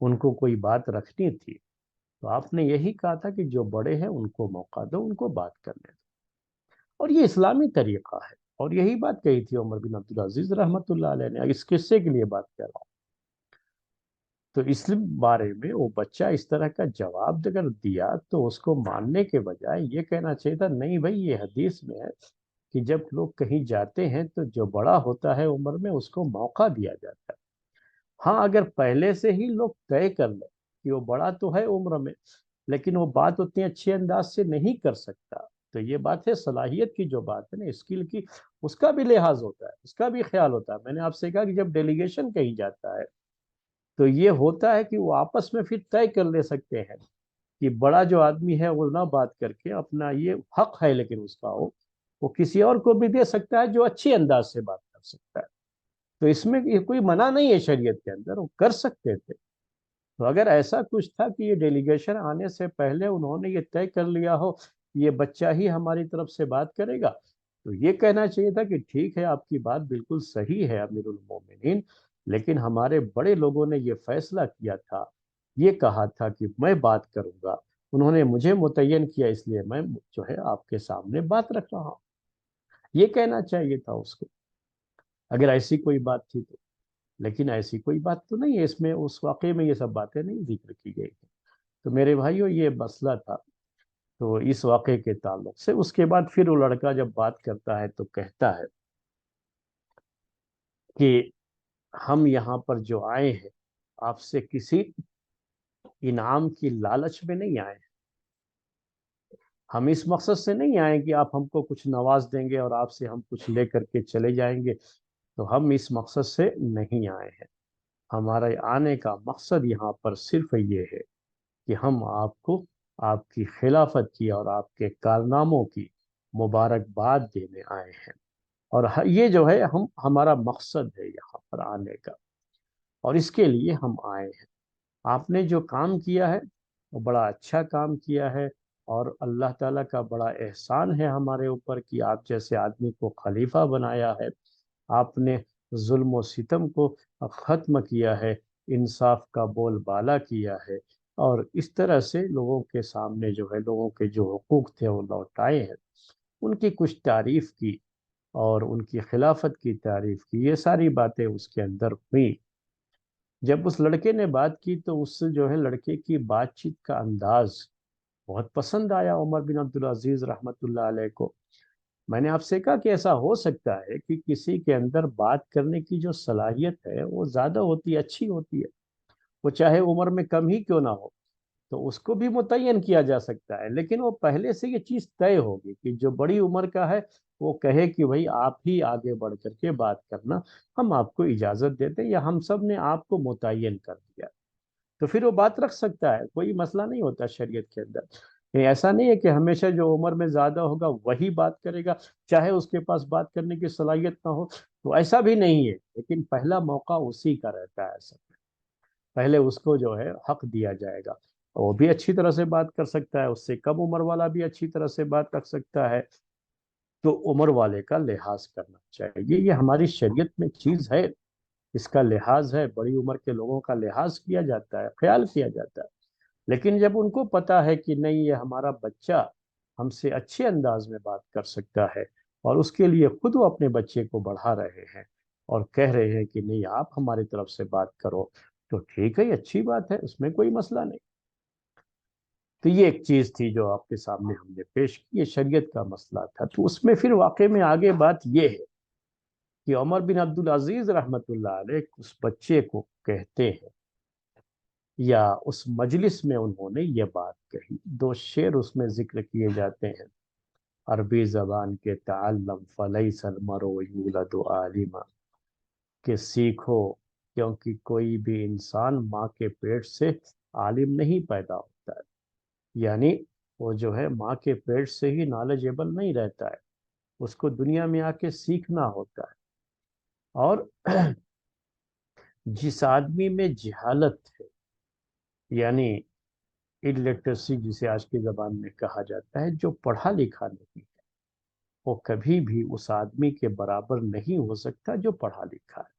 ان کو کوئی بات رکھنی تھی، تو آپ نے یہی کہا تھا کہ جو بڑے ہیں ان کو موقع دو، ان کو بات کرنے دو، اور یہ اسلامی طریقہ ہے۔ اور یہی بات کہی تھی عمر بن عبدالعزیز رحمۃ اللہ علیہ نے۔ اس قصے کے لیے بات کر رہا ہوں، تو اس بارے میں وہ بچہ اس طرح کا جواب اگر دیا تو اس کو ماننے کے بجائے یہ کہنا چاہیے تھا نہیں بھائی، یہ حدیث میں ہے کہ جب لوگ کہیں جاتے ہیں تو جو بڑا ہوتا ہے عمر میں اس کو موقع دیا جاتا ہے۔ ہاں اگر پہلے سے ہی لوگ طے کر لیں کہ وہ بڑا تو ہے عمر میں لیکن وہ بات اتنے اچھے انداز سے نہیں کر سکتا، تو یہ بات ہے صلاحیت کی، جو بات ہے نا اسکل کی، اس کا بھی لحاظ ہوتا ہے، اس کا بھی خیال ہوتا ہے۔ میں نے آپ سے کہا کہ جب ڈیلیگیشن کہیں جاتا ہے تو یہ ہوتا ہے کہ وہ آپس میں پھر طے کر لے سکتے ہیں کہ بڑا جو آدمی ہے وہ نہ بات کر کے اپنا، یہ حق ہے لیکن اس کا وہ کسی اور کو بھی دے سکتا ہے جو اچھی انداز سے بات کر سکتا ہے۔ تو اس میں یہ کوئی منع نہیں ہے شریعت کے اندر، وہ کر سکتے تھے۔ تو اگر ایسا کچھ تھا کہ یہ ڈیلیگیشن آنے سے پہلے انہوں نے یہ طے کر لیا ہو یہ بچہ ہی ہماری طرف سے بات کرے گا، تو یہ کہنا چاہیے تھا کہ ٹھیک ہے آپ کی بات بالکل صحیح ہے امیر المومنین، لیکن ہمارے بڑے لوگوں نے یہ فیصلہ کیا تھا، یہ کہا تھا کہ میں بات کروں گا، انہوں نے مجھے متعین کیا، اس لیے میں جو ہے آپ کے سامنے بات رکھ رہا ہوں، یہ کہنا چاہیے تھا اس کو، اگر ایسی کوئی بات تھی تو۔ لیکن ایسی کوئی بات تو نہیں ہے، اس میں اس واقعے میں یہ سب باتیں نہیں ذکر کی گئی ہیں۔ تو میرے بھائیوں یہ مسئلہ تھا تو اس واقعے کے تعلق سے۔ اس کے بعد پھر وہ لڑکا جب بات کرتا ہے تو کہتا ہے کہ ہم یہاں پر جو آئے ہیں آپ سے کسی انعام کی لالچ میں نہیں آئے ہیں، ہم اس مقصد سے نہیں آئے کہ آپ ہم کو کچھ نواز دیں گے اور آپ سے ہم کچھ لے کر کے چلے جائیں گے، تو ہم اس مقصد سے نہیں آئے ہیں۔ ہمارے آنے کا مقصد یہاں پر صرف یہ ہے کہ ہم آپ کو آپ کی خلافت کی اور آپ کے کارناموں کی مبارکباد دینے آئے ہیں، اور یہ جو ہے ہمارا مقصد ہے یہاں پر آنے کا، اور اس کے لیے ہم آئے ہیں۔ آپ نے جو کام کیا ہے وہ بڑا اچھا کام کیا ہے، اور اللہ تعالیٰ کا بڑا احسان ہے ہمارے اوپر کہ آپ جیسے آدمی کو خلیفہ بنایا ہے، آپ نے ظلم و ستم کو ختم کیا ہے، انصاف کا بول بالا کیا ہے، اور اس طرح سے لوگوں کے سامنے جو ہے لوگوں کے جو حقوق تھے وہ لوٹائے ہیں، ان کی کچھ تعریف کی اور ان کی خلافت کی تعریف کی، یہ ساری باتیں اس کے اندر ہوئی۔ جب اس لڑکے نے بات کی تو اس سے جو ہے لڑکے کی بات چیت کا انداز بہت پسند آیا عمر بن عبدالعزیز رحمۃ اللہ علیہ کو۔ میں نے آپ سے کہا کہ ایسا ہو سکتا ہے کہ کسی کے اندر بات کرنے کی جو صلاحیت ہے وہ زیادہ ہوتی ہے، اچھی ہوتی ہے، وہ چاہے عمر میں کم ہی کیوں نہ ہو، تو اس کو بھی متعین کیا جا سکتا ہے، لیکن وہ پہلے سے یہ چیز طے ہوگی کہ جو بڑی عمر کا ہے وہ کہے کہ بھائی آپ ہی آگے بڑھ کر کے بات کرنا، ہم آپ کو اجازت دیتے ہیں، یا ہم سب نے آپ کو متعین کر دیا، تو پھر وہ بات رکھ سکتا ہے، کوئی مسئلہ نہیں ہوتا شریعت کے اندر۔ ایسا نہیں ہے کہ ہمیشہ جو عمر میں زیادہ ہوگا وہی بات کرے گا، چاہے اس کے پاس بات کرنے کی صلاحیت نہ ہو، تو ایسا بھی نہیں ہے، لیکن پہلا موقع اسی کا رہتا ہے ایسا۔ پہلے اس کو جو ہے حق دیا جائے گا، وہ بھی اچھی طرح سے بات کر سکتا ہے، اس سے کم عمر والا بھی اچھی طرح سے بات کر سکتا ہے، تو عمر والے کا لحاظ کرنا چاہیے، یہ ہماری شریعت میں چیز ہے، اس کا لحاظ ہے، بڑی عمر کے لوگوں کا لحاظ کیا جاتا ہے، خیال کیا جاتا ہے۔ لیکن جب ان کو پتا ہے کہ نہیں، یہ ہمارا بچہ ہم سے اچھے انداز میں بات کر سکتا ہے، اور اس کے لیے خود وہ اپنے بچے کو بڑھا رہے ہیں اور کہہ رہے ہیں کہ نہیں آپ ہماری طرف سے بات کرو، تو ٹھیک ہے، یہ اچھی بات ہے، اس میں کوئی مسئلہ نہیں۔ تو یہ ایک چیز تھی جو آپ کے سامنے ہم نے پیش کی، یہ شریعت کا مسئلہ تھا۔ تو اس میں پھر واقع میں آگے بات یہ ہے کہ عمر بن عبدالعزیز رحمۃ اللہ علیہ اس بچے کو کہتے ہیں، یا اس مجلس میں انہوں نے یہ بات کہی، دو شعر اس میں ذکر کیے جاتے ہیں عربی زبان کے: تعلم فلیس المرء یولد عالما، کہ سیکھو کیونکہ کوئی بھی انسان ماں کے پیٹ سے عالم نہیں پیدا ہوتا ہے، یعنی وہ جو ہے ماں کے پیٹ سے ہی نالجیبل نہیں رہتا ہے، اس کو دنیا میں آ کے سیکھنا ہوتا ہے۔ اور جس آدمی میں جہالت ہے، یعنی illiteracy جسے آج کی زبان میں کہا جاتا ہے، جو پڑھا لکھا نہیں ہے، وہ کبھی بھی اس آدمی کے برابر نہیں ہو سکتا جو پڑھا لکھا ہے۔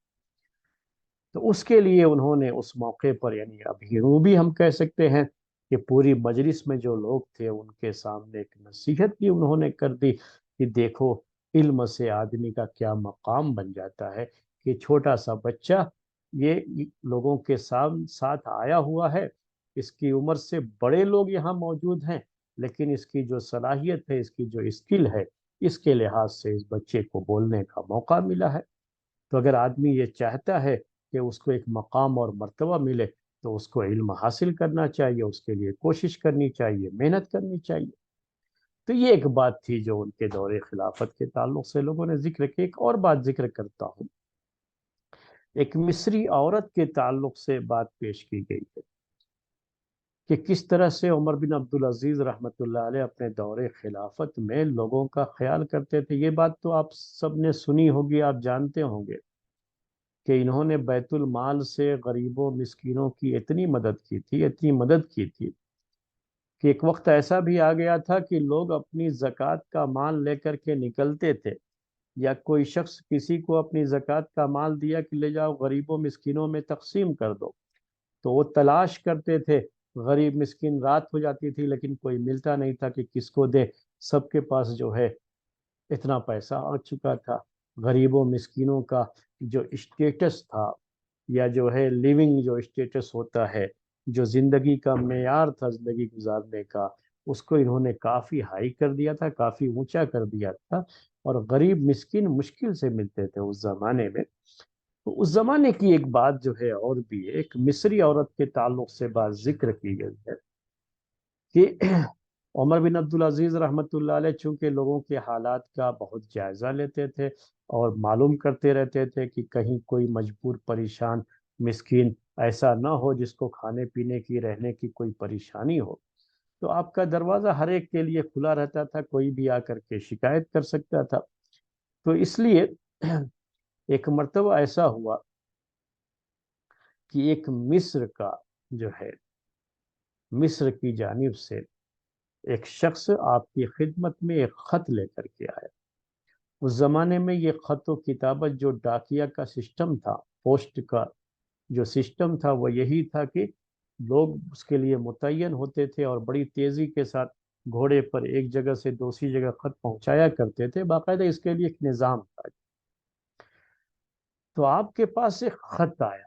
تو اس کے لیے انہوں نے اس موقع پر، یعنی ابھی وہ بھی ہم کہہ سکتے ہیں کہ پوری مجلس میں جو لوگ تھے ان کے سامنے ایک نصیحت بھی انہوں نے کر دی کہ دیکھو علم سے آدمی کا کیا مقام بن جاتا ہے، کہ چھوٹا سا بچہ یہ لوگوں کے ساتھ آیا ہوا ہے، اس کی عمر سے بڑے لوگ یہاں موجود ہیں، لیکن اس کی جو صلاحیت ہے، اس کی جو اسکل ہے، اس کے لحاظ سے اس بچے کو بولنے کا موقع ملا ہے۔ تو اگر آدمی یہ چاہتا ہے کہ اس کو ایک مقام اور مرتبہ ملے، تو اس کو علم حاصل کرنا چاہیے، اس کے لیے کوشش کرنی چاہیے، محنت کرنی چاہیے۔ تو یہ ایک بات تھی جو ان کے دور خلافت کے تعلق سے لوگوں نے ذکر کی۔ ایک اور بات ذکر کرتا ہوں، ایک مصری عورت کے تعلق سے بات پیش کی گئی ہے کہ کس طرح سے عمر بن عبدالعزیز رحمۃ اللہ علیہ اپنے دور خلافت میں لوگوں کا خیال کرتے تھے۔ یہ بات تو آپ سب نے سنی ہوگی، آپ جانتے ہوں گے کہ انہوں نے بیت المال سے غریبوں مسکینوں کی اتنی مدد کی تھی، اتنی مدد کی تھی، کہ ایک وقت ایسا بھی آ گیا تھا کہ لوگ اپنی زکوٰۃ کا مال لے کر کے نکلتے تھے، یا کوئی شخص کسی کو اپنی زکوٰۃ کا مال دیا کہ لے جاؤ غریبوں مسکینوں میں تقسیم کر دو، تو وہ تلاش کرتے تھے، غریب مسکین، رات ہو جاتی تھی لیکن کوئی ملتا نہیں تھا کہ کس کو دے، سب کے پاس جو ہے اتنا پیسہ آ چکا تھا۔ غریبوں مسکینوں کا جو اسٹیٹس تھا، یا جو ہے لیونگ جو اسٹیٹس ہوتا ہے، جو زندگی کا معیار تھا زندگی گزارنے کا، اس کو انہوں نے کافی ہائی کر دیا تھا، کافی اونچا کر دیا تھا، اور غریب مسکین مشکل سے ملتے تھے اس زمانے میں۔ تو اس زمانے کی ایک بات جو ہے اور بھی ایک مصری عورت کے تعلق سے بات ذکر کی گئی ہے کہ عمر بن عبدالعزیز رحمۃ اللہ علیہ چونکہ لوگوں کے حالات کا بہت جائزہ لیتے تھے اور معلوم کرتے رہتے تھے کہ کہیں کوئی مجبور پریشان مسکین ایسا نہ ہو جس کو کھانے پینے کی رہنے کی کوئی پریشانی ہو، تو آپ کا دروازہ ہر ایک کے لیے کھلا رہتا تھا، کوئی بھی آ کر کے شکایت کر سکتا تھا۔ تو اس لیے ایک مرتبہ ایسا ہوا کہ ایک مصر کا جو ہے، مصر کی جانب سے ایک شخص آپ کی خدمت میں ایک خط لے کر کے آیا۔ اس زمانے میں یہ خط و کتابت جو ڈاکیا کا سسٹم تھا، پوسٹ کا جو سسٹم تھا، وہ یہی تھا کہ لوگ اس کے لیے متعین ہوتے تھے اور بڑی تیزی کے ساتھ گھوڑے پر ایک جگہ سے دوسری جگہ خط پہنچایا کرتے تھے، باقاعدہ اس کے لیے ایک نظام تھا۔ تو آپ کے پاس ایک خط آیا،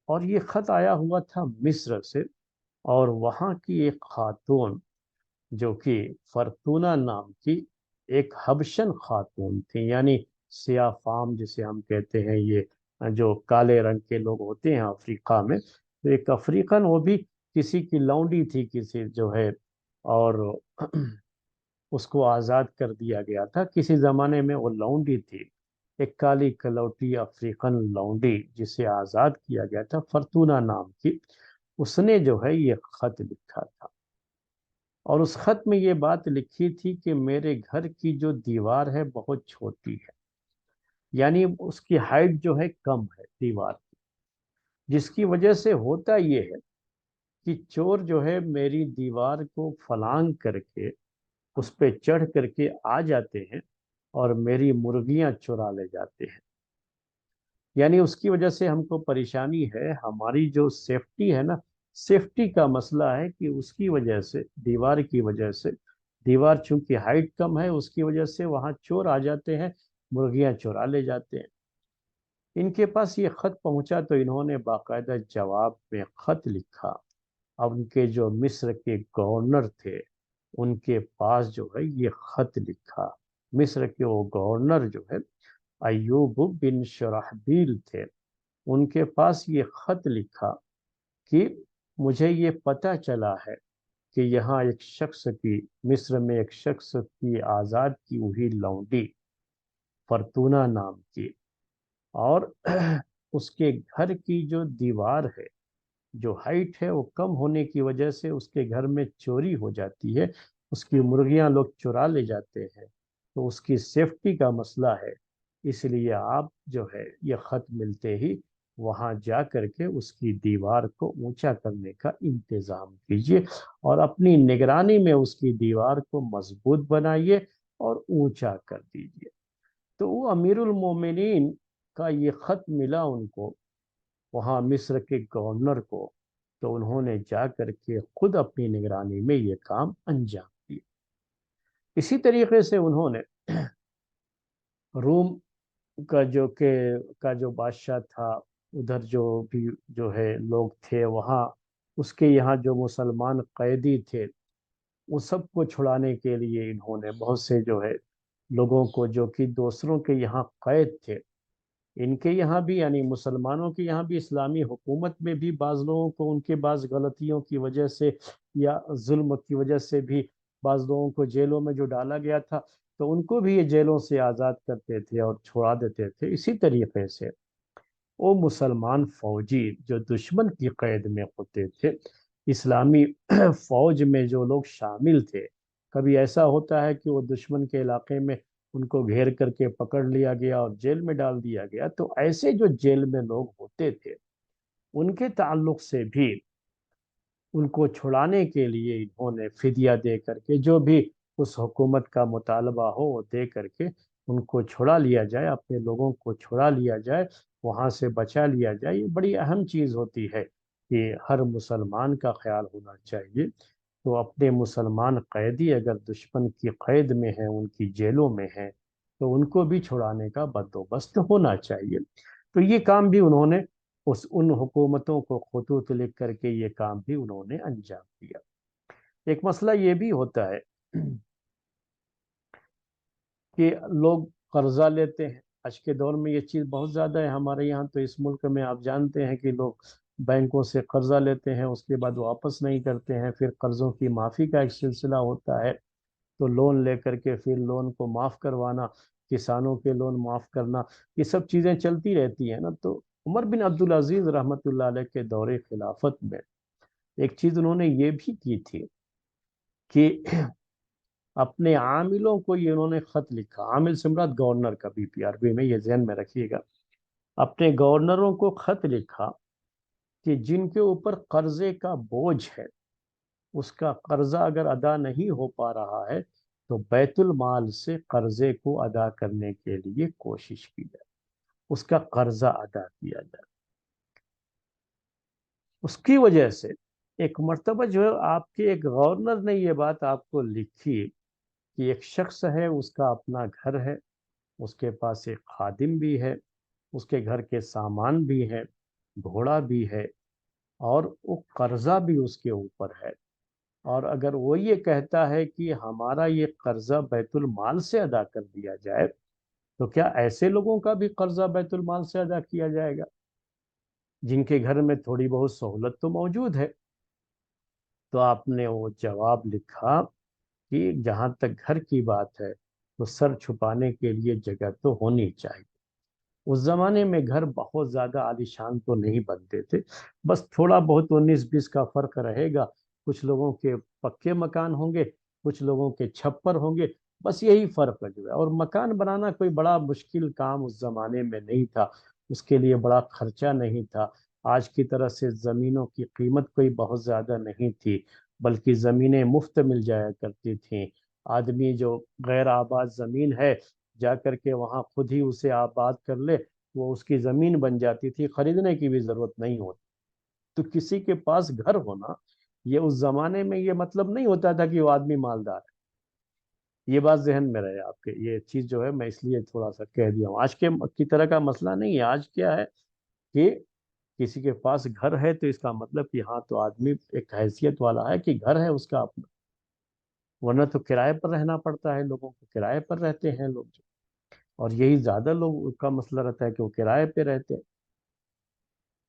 اور یہ خط آیا ہوا تھا مصر سے، اور وہاں کی ایک خاتون جو کہ فرتونہ نام کی ایک حبشن خاتون تھی، یعنی سیاہ فام جسے ہم کہتے ہیں، یہ جو کالے رنگ کے لوگ ہوتے ہیں افریقہ میں، تو ایک افریقن، وہ بھی کسی کی لونڈی تھی، کسی جو ہے، اور اس کو آزاد کر دیا گیا تھا، کسی زمانے میں وہ لونڈی تھی، ایک کالی کلوٹی افریقن لونڈی جسے آزاد کیا گیا تھا، فرتونہ نام کی، اس نے جو ہے یہ خط لکھا تھا، اور اس خط میں یہ بات لکھی تھی کہ میرے گھر کی جو دیوار ہے بہت چھوٹی ہے، یعنی اس کی ہائٹ جو ہے کم ہے دیوار کی، جس کی وجہ سے ہوتا یہ ہے کہ چور جو ہے میری دیوار کو فلانگ کر کے اس پہ چڑھ کر کے آ جاتے ہیں اور میری مرغیاں چرا لے جاتے ہیں. یعنی اس کی وجہ سے ہم کو پریشانی ہے، ہماری جو سیفٹی ہے نا، سیفٹی کا مسئلہ ہے کہ اس کی وجہ سے، دیوار کی وجہ سے، دیوار چونکہ ہائٹ کم ہے اس کی وجہ سے وہاں چور آ جاتے ہیں، مرغیاں چورا لے جاتے ہیں. ان کے پاس یہ خط پہنچا تو انہوں نے باقاعدہ جواب میں خط لکھا. اب ان کے جو مصر کے گورنر تھے ان کے پاس جو ہے یہ خط لکھا. مصر کے وہ گورنر جو ہے ایوب بن شرحبیل تھے. ان کے پاس یہ خط لکھا کہ مجھے یہ پتہ چلا ہے کہ یہاں ایک شخص کی، مصر میں ایک شخص کی آزاد کی ہوئی لونڈی فرتونہ نام کی، اور اس کے گھر کی جو دیوار ہے، جو ہائٹ ہے وہ کم ہونے کی وجہ سے اس کے گھر میں چوری ہو جاتی ہے، اس کی مرغیاں لوگ چرا لے جاتے ہیں، تو اس کی سیفٹی کا مسئلہ ہے. اس لیے آپ جو ہے یہ خط ملتے ہی وہاں جا کر کے اس کی دیوار کو اونچا کرنے کا انتظام کیجیے اور اپنی نگرانی میں اس کی دیوار کو مضبوط بنائیے اور اونچا کر دیجیے. تو وہ امیر المومنین کا یہ خط ملا ان کو، وہاں مصر کے گورنر کو، تو انہوں نے جا کر کے خود اپنی نگرانی میں یہ کام انجام دیا. اسی طریقے سے انہوں نے روم کا جو بادشاہ تھا، ادھر جو بھی جو ہے لوگ تھے وہاں، اس کے یہاں جو مسلمان قیدی تھے وہ سب کو چھڑانے کے لیے انہوں نے بہت سے جو ہے لوگوں کو، جو کہ دوسروں کے یہاں قید تھے، ان کے یہاں بھی، یعنی مسلمانوں کے یہاں بھی، اسلامی حکومت میں بھی بعض لوگوں کو ان کے بعض غلطیوں کی وجہ سے یا ظلم کی وجہ سے بھی بعض لوگوں کو جیلوں میں جو ڈالا گیا تھا، تو ان کو بھی یہ جیلوں سے آزاد کرتے تھے اور چھوڑا دیتے تھے. اسی طریقے سے وہ مسلمان فوجی جو دشمن کی قید میں ہوتے تھے، اسلامی فوج میں جو لوگ شامل تھے، کبھی ایسا ہوتا ہے کہ وہ دشمن کے علاقے میں ان کو گھیر کر کے پکڑ لیا گیا اور جیل میں ڈال دیا گیا، تو ایسے جو جیل میں لوگ ہوتے تھے ان کے تعلق سے بھی ان کو چھڑانے کے لیے انہوں نے فدیہ دے کر کے، جو بھی اس حکومت کا مطالبہ ہو وہ دے کر کے ان کو چھڑا لیا جائے، اپنے لوگوں کو چھڑا لیا جائے، وہاں سے بچا لیا جائے. یہ بڑی اہم چیز ہوتی ہے کہ ہر مسلمان کا خیال ہونا چاہیے. تو اپنے مسلمان قیدی اگر دشمن کی قید میں ہیں، ان کی جیلوں میں ہیں، تو ان کو بھی چھڑانے کا بندوبست ہونا چاہیے. تو یہ کام بھی انہوں نے ان حکومتوں کو خطوط لکھ کر کے یہ کام بھی انہوں نے انجام دیا. ایک مسئلہ یہ بھی ہوتا ہے کہ لوگ قرضہ لیتے ہیں. آج کے دور میں یہ چیز بہت زیادہ ہے ہمارے یہاں، تو اس ملک میں آپ جانتے ہیں کہ لوگ بینکوں سے قرضہ لیتے ہیں، اس کے بعد واپس نہیں کرتے ہیں، پھر قرضوں کی معافی کا ایک سلسلہ ہوتا ہے، تو لون لے کر کے پھر لون کو معاف کروانا، کسانوں کے لون معاف کرنا، یہ سب چیزیں چلتی رہتی ہیں نا. تو عمر بن عبدالعزیز رحمۃ اللہ علیہ کے دور خلافت میں ایک چیز انہوں نے یہ بھی کی تھی کہ اپنے عاملوں کو یہ انہوں نے خط لکھا. عامل سے مراد گورنر کا، بی پی عربی میں، یہ ذہن میں رکھیے گا. اپنے گورنروں کو خط لکھا کہ جن کے اوپر قرضے کا بوجھ ہے، اس کا قرضہ اگر ادا نہیں ہو پا رہا ہے تو بیت المال سے قرضے کو ادا کرنے کے لیے کوشش کی جائے، اس کا قرضہ ادا کیا جائے. اس کی وجہ سے ایک مرتبہ جو ہے آپ کے ایک گورنر نے یہ بات آپ کو لکھی کہ ایک شخص ہے، اس کا اپنا گھر ہے، اس کے پاس ایک خادم بھی ہے، اس کے گھر کے سامان بھی ہے، گھوڑا بھی ہے، اور وہ قرضہ بھی اس کے اوپر ہے. اور اگر وہ یہ کہتا ہے کہ ہمارا یہ قرضہ بیت المال سے ادا کر دیا جائے، تو کیا ایسے لوگوں کا بھی قرضہ بیت المال سے ادا کیا جائے گا جن کے گھر میں تھوڑی بہت سہولت تو موجود ہے؟ تو آپ نے وہ جواب لکھا کہ جہاں تک گھر کی بات ہے تو سر چھپانے کے لیے جگہ تو ہونی چاہیے. اس زمانے میں گھر بہت زیادہ عالیشان تو نہیں بنتے تھے، بس تھوڑا بہت 19-20 کا فرق رہے گا. کچھ لوگوں کے پکے مکان ہوں گے، کچھ لوگوں کے چھپر ہوں گے، بس یہی فرق جو ہے. اور مکان بنانا کوئی بڑا مشکل کام اس زمانے میں نہیں تھا، اس کے لیے بڑا خرچہ نہیں تھا. آج کی طرح سے زمینوں کی قیمت کوئی بہت زیادہ نہیں تھی، بلکہ زمینیں مفت مل جایا کرتی تھیں۔ آدمی جو غیر آباد زمین ہے جا کر کے وہاں خود ہی اسے آباد کر لے، وہ اس کی زمین بن جاتی تھی، خریدنے کی بھی ضرورت نہیں ہوتی۔ تو کسی کے پاس گھر ہونا، یہ اس زمانے میں یہ مطلب نہیں ہوتا تھا کہ وہ آدمی مالدار ہے۔ یہ بات ذہن میں رہے آپ کے، یہ چیز جو ہے میں اس لیے تھوڑا سا کہہ دیا ہوں۔ آج کے کی طرح کا مسئلہ نہیں ہے، آج کیا ہے کہ کسی کے پاس گھر ہے تو اس کا مطلب کہ ہاں تو آدمی ایک حیثیت والا ہے کہ گھر ہے اس کا اپنا، ورنہ تو کرائے پر رہنا پڑتا ہے، لوگوں کو کرائے پر رہتے ہیں لوگ جو، اور یہی زیادہ لوگ کا مسئلہ رہتا ہے کہ وہ کرائے پہ رہتے ہیں،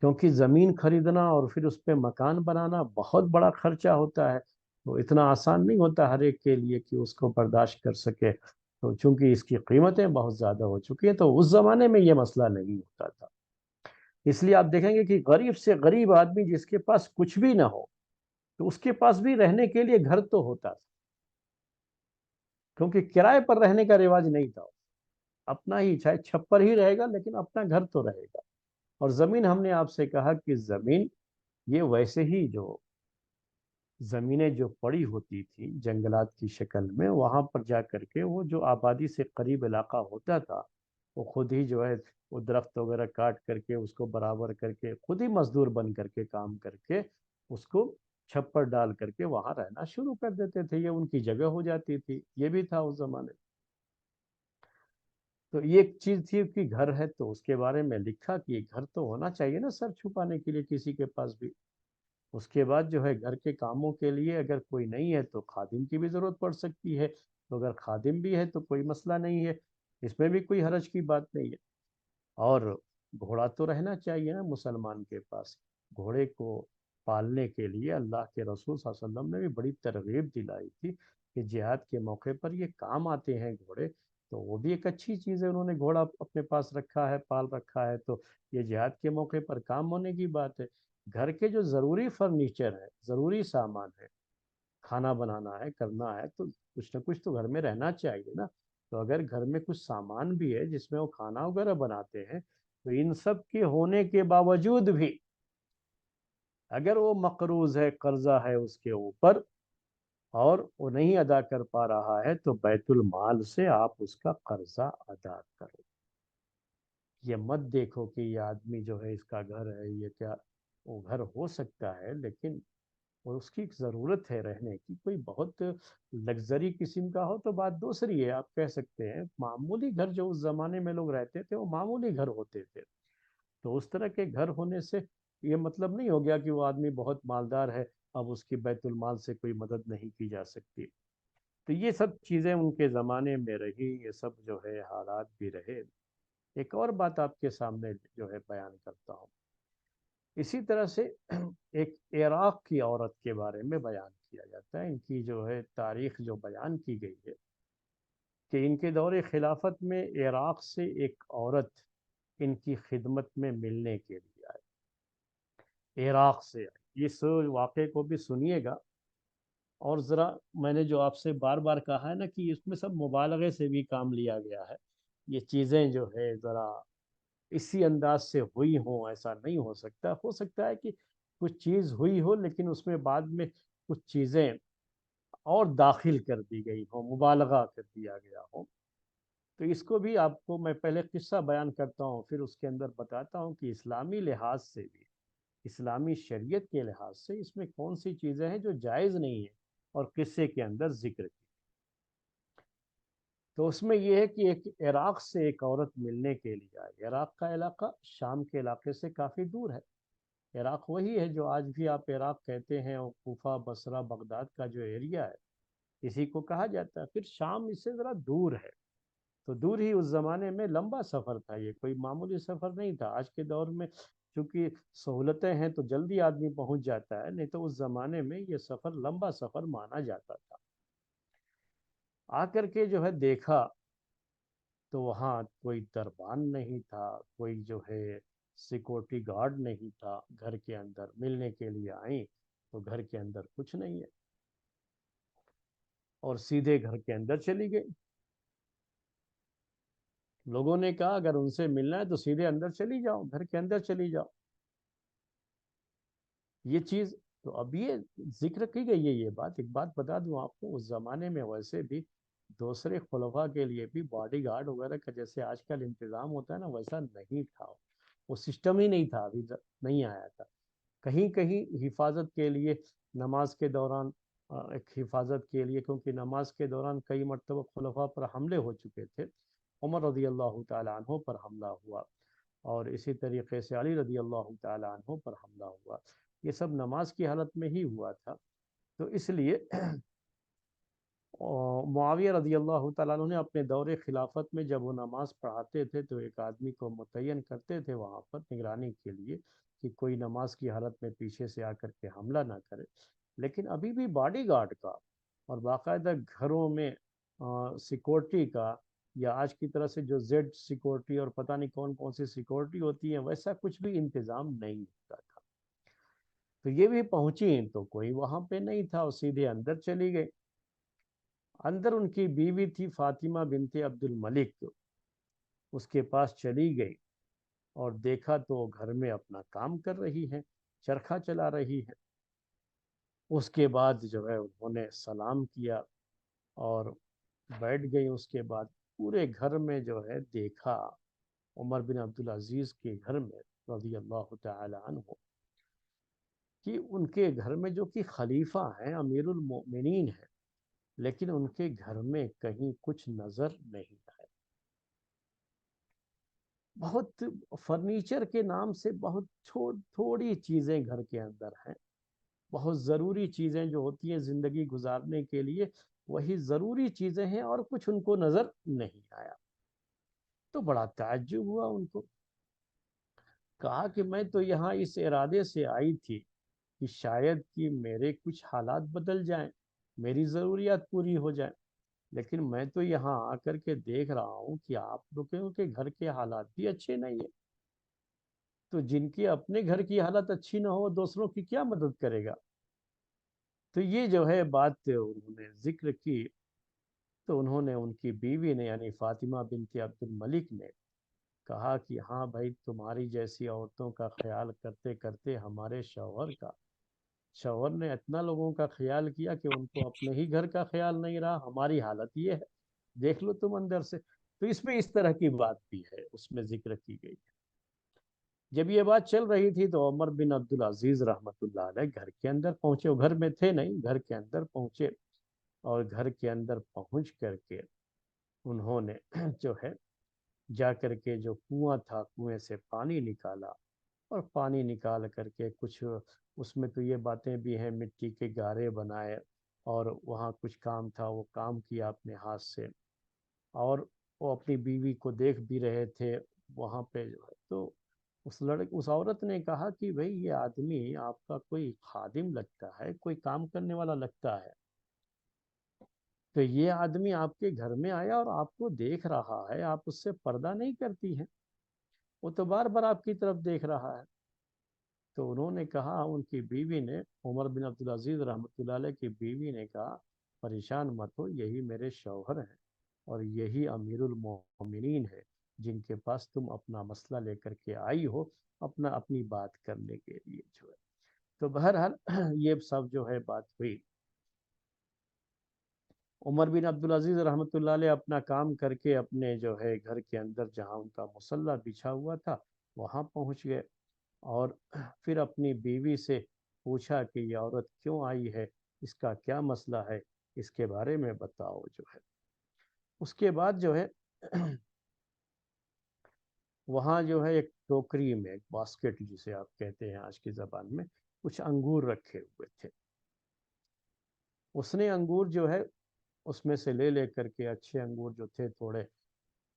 کیونکہ زمین خریدنا اور پھر اس پہ مکان بنانا بہت بڑا خرچہ ہوتا ہے، تو اتنا آسان نہیں ہوتا ہر ایک کے لیے کہ اس کو برداشت کر سکے، تو چونکہ اس کی قیمتیں بہت زیادہ ہو چکی ہیں تو اس زمانے میں یہ مسئلہ نہیں ہوتا تھا۔ اس لیے آپ دیکھیں گے کہ غریب سے غریب آدمی جس کے پاس کچھ بھی نہ ہو تو اس کے پاس بھی رہنے کے لیے گھر تو ہوتا تھا، کیونکہ کرائے پر رہنے کا رواج نہیں تھا، اپنا ہی چاہے چھپر ہی رہے گا لیکن اپنا گھر تو رہے گا۔ اور زمین، ہم نے آپ سے کہا کہ زمین یہ ویسے ہی جو زمینیں جو پڑی ہوتی تھی جنگلات کی شکل میں، وہاں پر جا کر کے وہ جو آبادی سے قریب علاقہ ہوتا تھا وہ خود ہی جو ہے وہ درخت وغیرہ کاٹ کر کے اس کو برابر کر کے خود ہی مزدور بن کر کے کام کر کے اس کو چھپر ڈال کر کے وہاں رہنا شروع کر دیتے تھے، یہ ان کی جگہ ہو جاتی تھی، یہ بھی تھا اس زمانے میں۔ تو یہ ایک چیز تھی کہ گھر ہے تو اس کے بارے میں لکھا کہ گھر تو ہونا چاہیے نا سر چھپانے کے لیے کسی کے پاس بھی۔ اس کے بعد جو ہے گھر کے کاموں کے لیے اگر کوئی نہیں ہے تو خادم کی بھی ضرورت پڑ سکتی ہے، تو اگر خادم بھی ہے تو کوئی مسئلہ نہیں ہے، اس میں بھی کوئی حرج کی بات نہیں ہے۔ اور گھوڑا تو رہنا چاہیے نا مسلمان کے پاس، گھوڑے کو پالنے کے لیے اللہ کے رسول صلی اللہ علیہ وسلم نے بھی بڑی ترغیب دلائی تھی کہ جہاد کے موقع پر یہ کام آتے ہیں گھوڑے، تو وہ بھی ایک اچھی چیز ہے، انہوں نے گھوڑا اپنے پاس رکھا ہے، پال رکھا ہے، تو یہ جہاد کے موقع پر کام ہونے کی بات ہے۔ گھر کے جو ضروری فرنیچر ہے، ضروری سامان ہے، کھانا بنانا ہے، کرنا ہے، تو کچھ نہ کچھ تو گھر میں رہنا چاہیے نا۔ تو اگر گھر میں کچھ سامان بھی ہے جس میں وہ کھانا وغیرہ بناتے ہیں، تو ان سب کے ہونے کے باوجود بھی اگر وہ مقروض ہے، قرضہ ہے اس کے اوپر، اور وہ نہیں ادا کر پا رہا ہے، تو بیت المال سے آپ اس کا قرضہ ادا کرو۔ یہ مت دیکھو کہ یہ آدمی جو ہے اس کا گھر ہے، یہ کیا، وہ گھر ہو سکتا ہے لیکن اور اس کی ضرورت ہے رہنے کی، کوئی بہت لگژری قسم کا ہو تو بات دوسری ہے، آپ کہہ سکتے ہیں معمولی گھر جو اس زمانے میں لوگ رہتے تھے وہ معمولی گھر ہوتے تھے، تو اس طرح کے گھر ہونے سے یہ مطلب نہیں ہو گیا کہ وہ آدمی بہت مالدار ہے، اب اس کی بیت المال سے کوئی مدد نہیں کی جا سکتی۔ تو یہ سب چیزیں ان کے زمانے میں رہی، یہ سب جو ہے حالات بھی رہے۔ ایک اور بات آپ کے سامنے جو ہے بیان کرتا ہوں، اسی طرح سے ایک عراق کی عورت کے بارے میں بیان کیا جاتا ہے، ان کی جو ہے تاریخ جو بیان کی گئی ہے کہ ان کے دور خلافت میں عراق سے ایک عورت ان کی خدمت میں ملنے کے لیے آئی، عراق سے آئی۔ اس واقعے کو بھی سنیے گا، اور ذرا میں نے جو آپ سے بار بار کہا ہے نا کہ اس میں سب مبالغے سے بھی کام لیا گیا ہے، یہ چیزیں جو ہے ذرا اسی انداز سے ہوئی ہوں ایسا نہیں ہو سکتا ہے کہ کچھ چیز ہوئی ہو لیکن اس میں بعد میں کچھ چیزیں اور داخل کر دی گئی ہوں، مبالغہ کر دیا گیا ہو۔ تو اس کو بھی آپ کو میں پہلے قصہ بیان کرتا ہوں، پھر اس کے اندر بتاتا ہوں کہ اسلامی لحاظ سے بھی، اسلامی شریعت کے لحاظ سے اس میں کون سی چیزیں ہیں جو جائز نہیں ہیں اور قصے کے اندر ذکر کی۔ تو اس میں یہ ہے کہ ایک عراق سے ایک عورت ملنے کے لیے آئی۔ عراق کا علاقہ شام کے علاقے سے کافی دور ہے، عراق وہی ہے جو آج بھی آپ عراق کہتے ہیں، اور کوفہ، بصرہ، بغداد کا جو ایریا ہے اسی کو کہا جاتا ہے۔ پھر شام اس سے ذرا دور ہے، تو دور ہی اس زمانے میں لمبا سفر تھا، یہ کوئی معمولی سفر نہیں تھا۔ آج کے دور میں چونکہ سہولتیں ہیں تو جلدی آدمی پہنچ جاتا ہے، نہیں تو اس زمانے میں یہ سفر لمبا سفر مانا جاتا تھا۔ آ کر کے جو ہے دیکھا تو وہاں کوئی دربان نہیں تھا، کوئی جو ہے سیکورٹی گارڈ نہیں تھا، گھر کے اندر ملنے کے لیے آئیں تو گھر کے اندر کچھ نہیں ہے، اور سیدھے گھر کے اندر چلی گئی۔ لوگوں نے کہا اگر ان سے ملنا ہے تو سیدھے اندر چلی جاؤ، گھر کے اندر چلی جاؤ۔ یہ چیز تو اب یہ ذکر کی گئی ہے یہ بات. ایک بات بتا دوں آپ کو، اس زمانے میں ویسے بھی دوسرے خلفاء کے لیے بھی باڈی گارڈ وغیرہ کا جیسے آج کل انتظام ہوتا ہے نا، ویسا نہیں تھا. وہ سسٹم ہی نہیں تھا، ابھی نہیں آیا تھا. کہیں کہیں حفاظت کے لیے نماز کے دوران، ایک حفاظت کے لیے، کیونکہ نماز کے دوران کئی مرتبہ خلفاء پر حملے ہو چکے تھے. عمر رضی اللہ تعالیٰ عنہ پر حملہ ہوا، اور اسی طریقے سے علی رضی اللہ تعالیٰ عنہ پر حملہ ہوا. یہ سب نماز کی حالت میں ہی ہوا تھا. تو اس لیے معاویہ رضی اللہ تعالیٰ عنہ نے اپنے دور خلافت میں جب وہ نماز پڑھاتے تھے تو ایک آدمی کو متعین کرتے تھے وہاں پر نگرانی کے لیے کہ کوئی نماز کی حالت میں پیچھے سے آ کر کے حملہ نہ کرے. لیکن ابھی بھی باڈی گارڈ کا اور باقاعدہ گھروں میں سیکورٹی کا، یا آج کی طرح سے جو زیڈ سیکورٹی اور پتہ نہیں کون کون سی سیکورٹی ہوتی ہے، ویسا کچھ بھی انتظام نہیں ہوتا تھا. تو یہ بھی پہنچی تو کوئی وہاں پہ نہیں تھا، اور سیدھے اندر چلی گئی. اندر ان کی بیوی تھی فاطمہ بنت عبد الملک، اس کے پاس چلی گئی اور دیکھا تو وہ گھر میں اپنا کام کر رہی ہے، چرخہ چلا رہی ہے. اس کے بعد جو ہے انہوں نے سلام کیا اور بیٹھ گئی. اس کے بعد پورے گھر میں جو ہے دیکھا عمر بن عبدالعزیز کے گھر میں رضی اللہ تعالی عنہ، کہ ان کے گھر میں جو کہ خلیفہ ہیں، امیر المؤمنین ہیں، لیکن ان کے گھر میں کہیں کچھ نظر نہیں آئے. بہت فرنیچر کے نام سے بہت تھوڑی چیزیں گھر کے اندر ہیں. بہت ضروری چیزیں جو ہوتی ہیں زندگی گزارنے کے لیے، وہی ضروری چیزیں ہیں، اور کچھ ان کو نظر نہیں آیا. تو بڑا تعجب ہوا ان کو. کہا کہ میں تو یہاں اس ارادے سے آئی تھی کہ شاید کہ میرے کچھ حالات بدل جائیں، میری ضروریات پوری ہو جائیں، لیکن میں تو یہاں آ کر کے دیکھ رہا ہوں کہ آپ لوگوں کے گھر کے حالات بھی اچھے نہیں ہیں. تو جن کی اپنے گھر کی حالت اچھی نہ ہو، دوسروں کی کیا مدد کرے گا؟ تو یہ جو ہے بات انہوں نے ذکر کی. تو انہوں نے، ان کی بیوی نے یعنی فاطمہ بنت عبد الملک نے کہا کہ ہاں بھائی، تمہاری جیسی عورتوں کا خیال کرتے کرتے ہمارے شوہر نے اتنا لوگوں کا خیال کیا کہ ان کو اپنے ہی گھر کا خیال نہیں رہا. ہماری حالت یہ ہے، دیکھ لو تم اندر سے. تو اس میں اس طرح کی بات بھی ہے، اس میں ذکر کی گئی ہے. جب یہ بات چل رہی تھی تو عمر بن عبدالعزیز رحمۃ اللہ علیہ گھر کے اندر پہنچے. وہ گھر میں تھے نہیں، گھر کے اندر پہنچے، اور گھر کے اندر پہنچ کر کے انہوں نے جو ہے جا کر کے جو کنواں تھا، کنویں سے پانی نکالا، اور پانی نکال کر کے کچھ اس میں تو یہ باتیں بھی ہیں، مٹی کے گارے بنائے، اور وہاں کچھ کام تھا وہ کام کیا اپنے ہاتھ سے. اور وہ اپنی بیوی کو دیکھ بھی رہے تھے وہاں پہ جو ہے. تو اس عورت نے کہا کہ بھئی یہ آدمی آپ کا کوئی خادم لگتا ہے، کوئی کام کرنے والا لگتا ہے. تو یہ آدمی آپ کے گھر میں آیا اور آپ کو دیکھ رہا ہے، آپ اس سے پردہ نہیں کرتی ہیں؟ وہ تو بار بار آپ کی طرف دیکھ رہا ہے. تو انہوں نے کہا، ان کی بیوی نے، عمر بن عبدالعزیز رحمۃ اللہ علیہ کی بیوی نے کہا، پریشان مت ہو، یہی میرے شوہر ہیں، اور یہی امیر المومنین ہے جن کے پاس تم اپنا مسئلہ لے کر کے آئی ہو، اپنی بات کرنے کے لیے جو ہے. تو بہرحال یہ سب جو ہے بات ہوئی. عمر بن عبدالعزیز رحمۃ اللہ علیہ اپنا کام کر کے اپنے جو ہے گھر کے اندر جہاں ان کا مصلی بچھا ہوا تھا وہاں پہنچ گئے، اور پھر اپنی بیوی سے پوچھا کہ یہ عورت کیوں آئی ہے، اس کا کیا مسئلہ ہے، اس کے بارے میں بتاؤ جو ہے. اس کے بعد جو ہے وہاں جو ہے ایک ٹوکری میں، ایک باسکٹ جسے آپ کہتے ہیں آج کی زبان میں، کچھ انگور رکھے ہوئے تھے. اس نے انگور جو ہے اس میں سے لے کر کے، اچھے انگور جو تھے تھوڑے،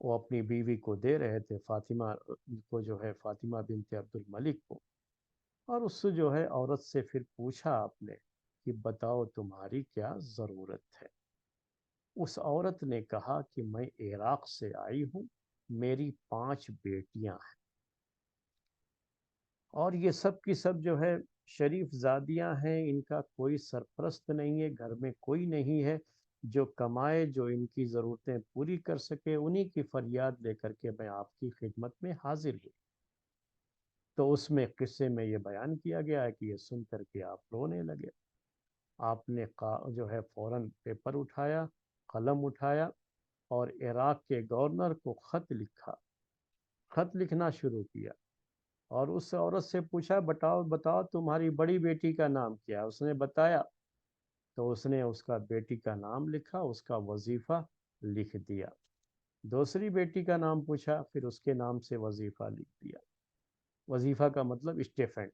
وہ اپنی بیوی کو دے رہے تھے، فاطمہ کو جو ہے، فاطمہ بنت عبد الملک کو. اور اس سے جو ہے عورت سے پھر پوچھا آپ نے کہ بتاؤ تمہاری کیا ضرورت ہے. اس عورت نے کہا کہ میں عراق سے آئی ہوں، میری 5 بیٹیاں ہیں، اور یہ سب کی سب جو ہے شریف زادیاں ہیں، ان کا کوئی سرپرست نہیں ہے، گھر میں کوئی نہیں ہے جو کمائے، جو ان کی ضرورتیں پوری کر سکے. انہی کی فریاد لے کر کے میں آپ کی خدمت میں حاضر ہوں. تو اس میں قصے میں یہ بیان کیا گیا ہے کہ یہ سن کر کے آپ رونے لگے. آپ نے جو ہے فوراً پیپر اٹھایا، قلم اٹھایا، اور عراق کے گورنر کو خط لکھا، خط لکھنا شروع کیا. اور اس عورت سے پوچھا بتاؤ بتاؤ تمہاری بڑی بیٹی کا نام کیا ہے؟ اس نے بتایا تو اس نے اس کا بیٹی کا نام لکھا، اس کا وظیفہ لکھ دیا. دوسری بیٹی کا نام پوچھا، پھر اس کے نام سے وظیفہ لکھ دیا. وظیفہ کا مطلب اسٹیفن،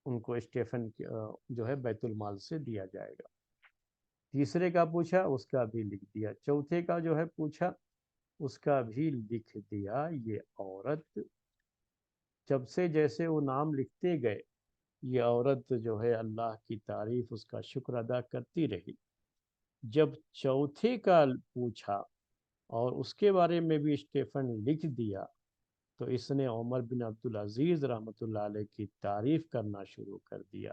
ان کو اسٹیفن جو ہے بیت المال سے دیا جائے گا. تیسرے کا پوچھا، اس کا بھی لکھ دیا. چوتھے کا جو ہے پوچھا، اس کا بھی لکھ دیا. یہ عورت جب سے جیسے وہ نام لکھتے گئے، یہ عورت جو ہے اللہ کی تعریف، اس کا شکر ادا کرتی رہی. جب چوتھے کا پوچھا اور اس کے بارے میں بھی اسٹیفن لکھ دیا، تو اس نے عمر بن عبدالعزیز رحمۃ اللہ علیہ کی تعریف کرنا شروع کر دیا.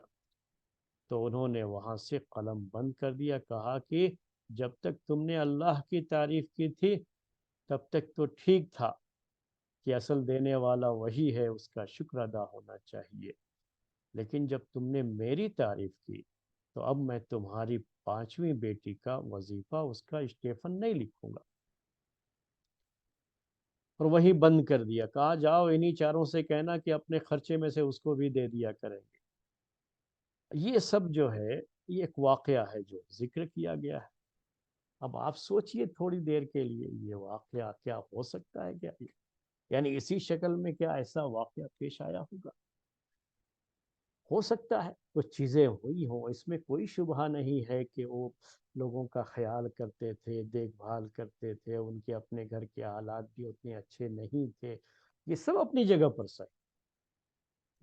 تو انہوں نے وہاں سے قلم بند کر دیا، کہا کہ جب تک تم نے اللہ کی تعریف کی تھی تب تک تو ٹھیک تھا کہ اصل دینے والا وہی ہے، اس کا شکر ادا ہونا چاہیے. لیکن جب تم نے میری تعریف کی تو اب میں تمہاری پانچویں بیٹی کا وظیفہ، اس کا اسٹیفن نہیں لکھوں گا. اور وہی بند کر دیا، کہا جاؤ انہی چاروں سے کہنا کہ اپنے خرچے میں سے اس کو بھی دے دیا کریں گے. یہ سب جو ہے یہ ایک واقعہ ہے جو ذکر کیا گیا ہے. اب آپ سوچئے تھوڑی دیر کے لیے، یہ واقعہ کیا ہو سکتا ہے؟ کیا یعنی اسی شکل میں کیا ایسا واقعہ پیش آیا ہوگا؟ ہو سکتا ہے کچھ چیزیں ہوئی ہوں، اس میں کوئی شبہ نہیں ہے کہ وہ لوگوں کا خیال کرتے تھے، دیکھ بھال کرتے تھے، ان کے اپنے گھر کے حالات بھی اتنے اچھے نہیں تھے. یہ سب اپنی جگہ پر صحیح.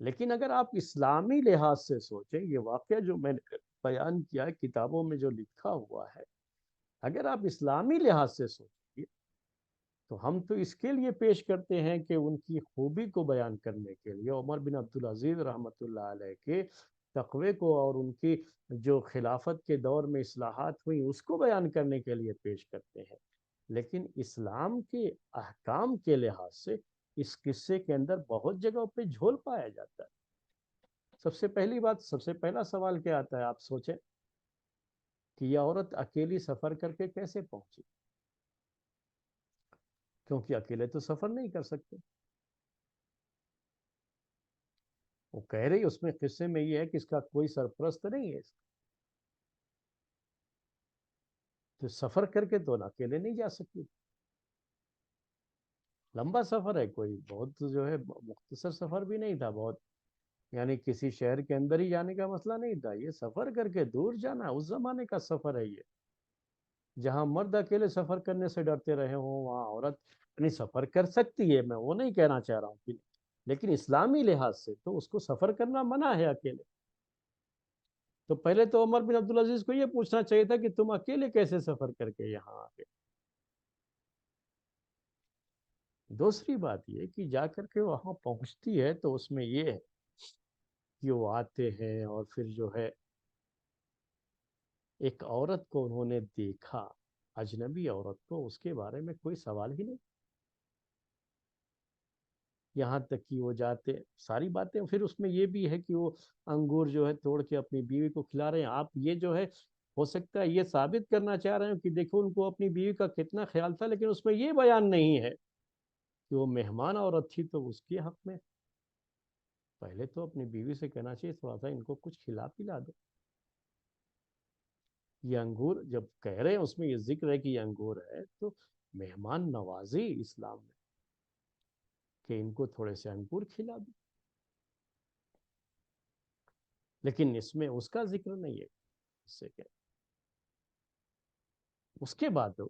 لیکن اگر آپ اسلامی لحاظ سے سوچیں، یہ واقعہ جو میں نے بیان کیا ہے کتابوں میں جو لکھا ہوا ہے، اگر آپ اسلامی لحاظ سے سوچیں تو ہم تو اس کے لیے پیش کرتے ہیں کہ ان کی خوبی کو بیان کرنے کے لیے عمر بن عبدالعزیز رحمۃ اللہ علیہ کے تقوی کو اور ان کی جو خلافت کے دور میں اصلاحات ہوئی اس کو بیان کرنے کے لیے پیش کرتے ہیں. لیکن اسلام کے احکام کے لحاظ سے اس قصے کے اندر بہت جگہوں پہ جھول پایا جاتا ہے. سب سے پہلی بات، سب سے پہلا سوال کیا آتا ہے؟ آپ سوچیں کہ یہ عورت اکیلی سفر کر کے کیسے پہنچی؟ کیونکہ اکیلے تو سفر نہیں کر سکتے. وہ کہہ رہی اس میں قصے میں یہ ہے کہ اس کا کوئی سرپرست نہیں ہے. تو سفر کر کے تو اکیلے نہیں جا سکتی. لمبا سفر ہے، کوئی بہت جو ہے مختصر سفر بھی نہیں تھا بہت. یعنی کسی شہر کے اندر ہی جانے کا مسئلہ نہیں تھا، یہ سفر کر کے دور جانا اس زمانے کا سفر ہے. یہ جہاں مرد اکیلے سفر کرنے سے ڈرتے رہے ہوں، وہاں عورت اپنی سفر کر سکتی ہے. میں وہ نہیں کہنا چاہ رہا ہوں کہ، لیکن اسلامی لحاظ سے تو اس کو سفر کرنا منع ہے اکیلے. تو پہلے تو عمر بن عبدالعزیز کو یہ پوچھنا چاہیے تھا کہ تم اکیلے کیسے سفر کر کے یہاں آ گئے. دوسری بات یہ کہ جا کر کے وہاں پہنچتی ہے تو اس میں یہ ہے کہ وہ آتے ہیں اور پھر جو ہے ایک عورت کو انہوں نے دیکھا، اجنبی عورت کو، اس کے بارے میں کوئی سوال ہی نہیں. یہاں تک کہ وہ جاتے ساری باتیں، پھر اس میں یہ بھی ہے کہ وہ انگور جو ہے توڑ کے اپنی بیوی کو کھلا رہے ہیں. آپ یہ جو ہے ہو سکتا ہے یہ ثابت کرنا چاہ رہے ہیں کہ دیکھو ان کو اپنی بیوی کا کتنا خیال تھا، لیکن اس میں یہ بیان نہیں ہے کہ وہ مہمان عورت تھی تو اس کے حق میں پہلے تو اپنی بیوی سے کہنا چاہیے تھوڑا سا ان کو کچھ کھلا پلا دو. یہ انگور جب کہہ رہے ہیں اس میں یہ ذکر ہے کہ یہ انگور ہے، تو مہمان نوازی اسلام میں کہ ان کو تھوڑے سے انگور کھلا دو. لیکن اس میں اس کا ذکر نہیں ہے. اس سے کہ اس کے بعد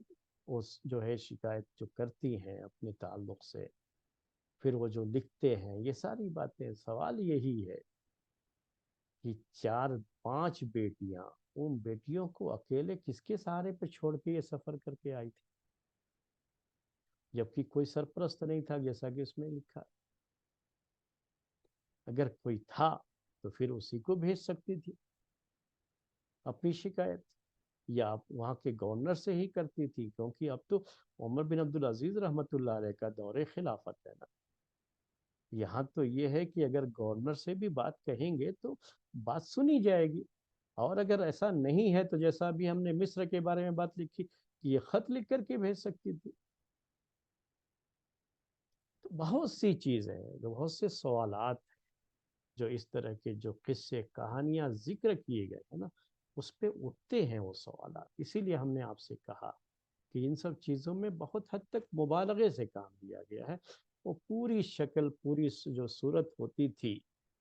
اس جو ہے شکایت جو کرتی ہیں اپنے تعلق سے، پھر وہ جو لکھتے ہیں یہ ساری باتیں، سوال یہی ہے کہ چار پانچ بیٹیاں، ان بیٹیوں کو اکیلے کس کے سہارے پہ چھوڑ کے یہ سفر کر کے آئی تھی؟ جبکہ کوئی سرپرست نہیں تھا جیسا کہ اس میں لکھا. اگر کوئی تھا تو پھر اسی کو بھیج سکتی تھی اپنی شکایت، یا آپ وہاں کے گورنر سے ہی کرتی تھی. کیونکہ اب تو عمر بن عبدالعزیز رحمۃ اللہ علیہ کا دور خلافت ہے نا. یہاں تو یہ ہے کہ اگر گورنر سے بھی بات کہیں گے تو بات سنی جائے گی، اور اگر ایسا نہیں ہے تو جیسا ابھی ہم نے مصر کے بارے میں بات لکھی کہ یہ خط لکھ کر کے بھیج سکتی تھی۔ تو بہت سی چیزیں ہیں، جو بہت سے سوالات ہیں، جو اس طرح کے جو قصے کہانیاں ذکر کیے گئے ہیں نا، اس پہ اٹھتے ہیں وہ سوالات۔ اسی لیے ہم نے آپ سے کہا کہ ان سب چیزوں میں بہت حد تک مبالغے سے کام لیا گیا ہے۔ وہ پوری شکل، پوری جو صورت ہوتی تھی،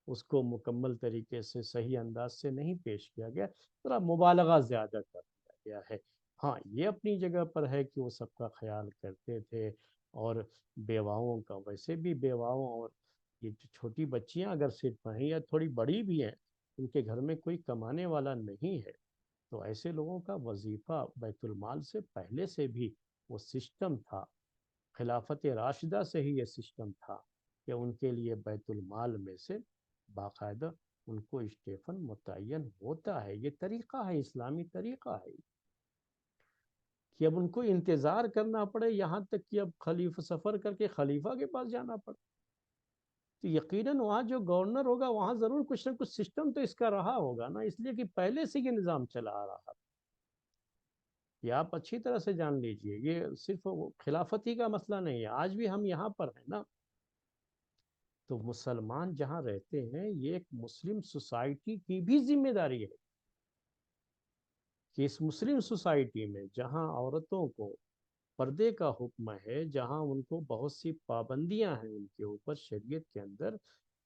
اس کو مکمل طریقے سے صحیح انداز سے نہیں پیش کیا گیا، ذرا مبالغہ زیادہ کر دیا گیا ہے۔ ہاں، یہ اپنی جگہ پر ہے کہ وہ سب کا خیال کرتے تھے، اور بیواؤں کا ویسے بھی، بیواؤں اور یہ جو چھوٹی بچیاں اگر صرف ہیں یا تھوڑی بڑی بھی ہیں، ان کے گھر میں کوئی کمانے والا نہیں ہے، تو ایسے لوگوں کا وظیفہ بیت المال سے پہلے سے بھی وہ سسٹم تھا، خلافت راشدہ سے ہی یہ سسٹم تھا کہ ان کے لیے بیت المال میں سے باقاعدہ ان کو اسٹیفن متعین ہوتا ہے۔ یہ طریقہ ہے، اسلامی طریقہ ہے کہ اب ان کو انتظار کرنا پڑے یہاں تک کہ اب خلیفہ سفر کر کے خلیفہ کے پاس جانا پڑے۔ تو یقیناً وہاں جو گورنر ہوگا وہاں ضرور کچھ نہ کچھ سسٹم تو اس کا رہا ہوگا نا، اس لیے کہ پہلے سے یہ نظام چلا آ رہا تھا۔ یہ آپ اچھی طرح سے جان لیجئے، یہ صرف خلافتی کا مسئلہ نہیں ہے، آج بھی ہم یہاں پر ہیں نا، تو مسلمان جہاں رہتے ہیں یہ ایک مسلم سوسائٹی کی بھی ذمہ داری ہے کہ اس مسلم سوسائٹی میں جہاں عورتوں کو پردے کا حکم ہے، جہاں ان کو بہت سی پابندیاں ہیں ان کے اوپر شریعت کے اندر،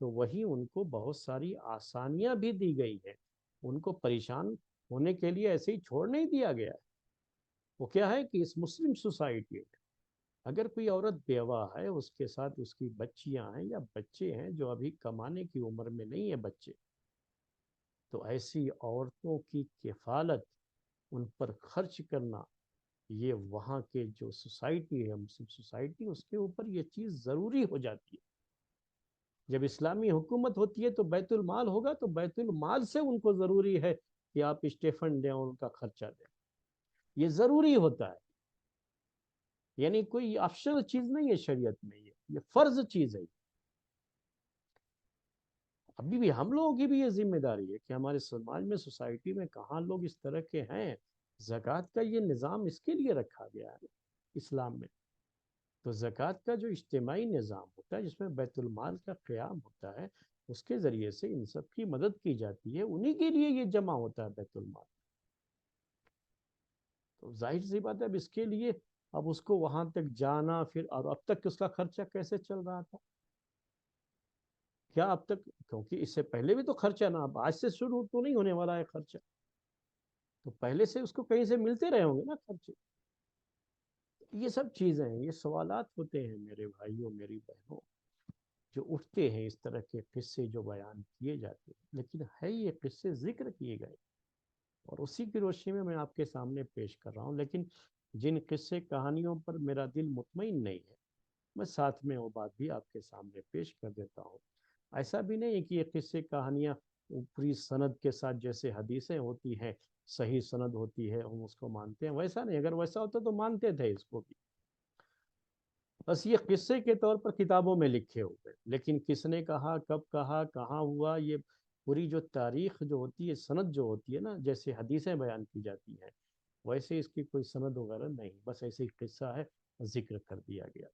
تو وہی ان کو بہت ساری آسانیاں بھی دی گئی ہیں، ان کو پریشان ہونے کے لیے ایسے ہی چھوڑ نہیں دیا گیا ہے۔ وہ کیا ہے کہ اس مسلم سوسائٹی میں اگر کوئی عورت بیوہ ہے، اس کے ساتھ اس کی بچیاں ہیں یا بچے ہیں جو ابھی کمانے کی عمر میں نہیں ہیں بچے، تو ایسی عورتوں کی کفالت، ان پر خرچ کرنا، یہ وہاں کے جو سوسائٹی ہے، مسلم سوسائٹی، اس کے اوپر یہ چیز ضروری ہو جاتی ہے۔ جب اسلامی حکومت ہوتی ہے تو بیت المال ہوگا، تو بیت المال سے ان کو ضروری ہے کہ آپ اسٹیفن دیں اور ان کا خرچہ دیں، یہ ضروری ہوتا ہے۔ یعنی کوئی آپشنل چیز نہیں ہے شریعت میں، یہ فرض چیز ہے۔ ابھی بھی ہم لوگوں کی بھی یہ ذمہ داری ہے کہ ہمارے سماج میں، سوسائٹی میں کہاں لوگ اس طرح کے ہیں۔ زکوٰۃ کا یہ نظام اس کے لیے رکھا گیا ہے اسلام میں۔ تو زکوٰۃ کا جو اجتماعی نظام ہوتا ہے، جس میں بیت المال کا قیام ہوتا ہے، اس کے ذریعے سے ان سب کی مدد کی جاتی ہے، انہی کے لیے یہ جمع ہوتا ہے بیت المال۔ تو ظاہر سی بات ہے اب اس کے لیے، اب اس کو وہاں تک جانا، پھر اور اب تک اس کا خرچہ کیسے چل رہا تھا، کیا اب تک، کیونکہ اس سے پہلے بھی تو خرچہ نا، اب آج سے شروع تو نہیں ہونے والا ہے خرچہ، تو پہلے سے اس کو کہیں سے ملتے رہے ہوں گے نا خرچے۔ یہ سب چیزیں ہیں، یہ سوالات ہوتے ہیں میرے بھائیوں، میری بہنوں، جو اٹھتے ہیں، اس طرح کے قصے جو بیان کیے جاتے ہیں، لیکن ہے یہ قصے ذکر کیے گئے، اور اسی کی روشنی میں آپ کے سامنے پیش کر رہا ہوں۔ لیکن جن قصے کہانیوں پر میرا دل مطمئن نہیں ہے، میں ساتھ میں وہ بات بھی آپ کے سامنے پیش کر دیتا ہوں۔ ایسا بھی نہیں ہے کہ یہ قصے کہانیاں پوری سند کے ساتھ، جیسے حدیثیں ہوتی ہیں صحیح سند ہوتی ہے ہم اس کو مانتے ہیں، ویسا نہیں۔ اگر ویسا ہوتا تو مانتے تھے اس کو بھی، بس یہ قصے کے طور پر کتابوں میں لکھے ہوئے، لیکن کس نے کہا، کب کہا، کہاں ہوا، یہ پوری جو تاریخ جو ہوتی ہے، سند جو ہوتی ہے نا، جیسے حدیثیں بیان کی جاتی ہیں، ویسے اس کی کوئی سند وغیرہ نہیں، بس ایسے ہی قصہ ہے، ذکر کر دیا گیا۔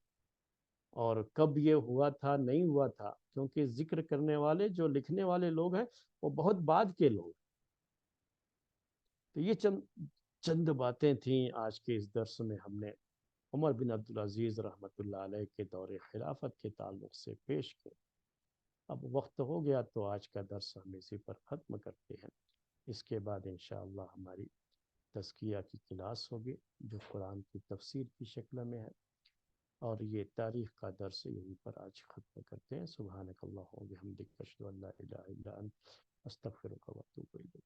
اور کب یہ ہوا تھا، نہیں ہوا تھا، کیونکہ ذکر کرنے والے جو لکھنے والے لوگ ہیں وہ بہت بعد کے لوگ۔ تو یہ چند باتیں تھیں آج کے اس درس میں ہم نے عمر بن عبدالعزیز رحمۃ اللہ علیہ کے دور خلافت کے تعلق سے پیش کی۔ اب وقت ہو گیا تو آج کا درس ہم اسی پر ختم کرتے ہیں۔ اس کے بعد انشاءاللہ ہماری تزکیہ کی کلاس ہوگی، جو قرآن کی تفسیر کی شکل میں ہے، اور یہ تاریخ کا درس یہیں پر آج ختم کرتے ہیں۔ سبحانک اللہم و بحمدک، اشہد ان لا الہ الا انت، استغفرک و اتوب الیک۔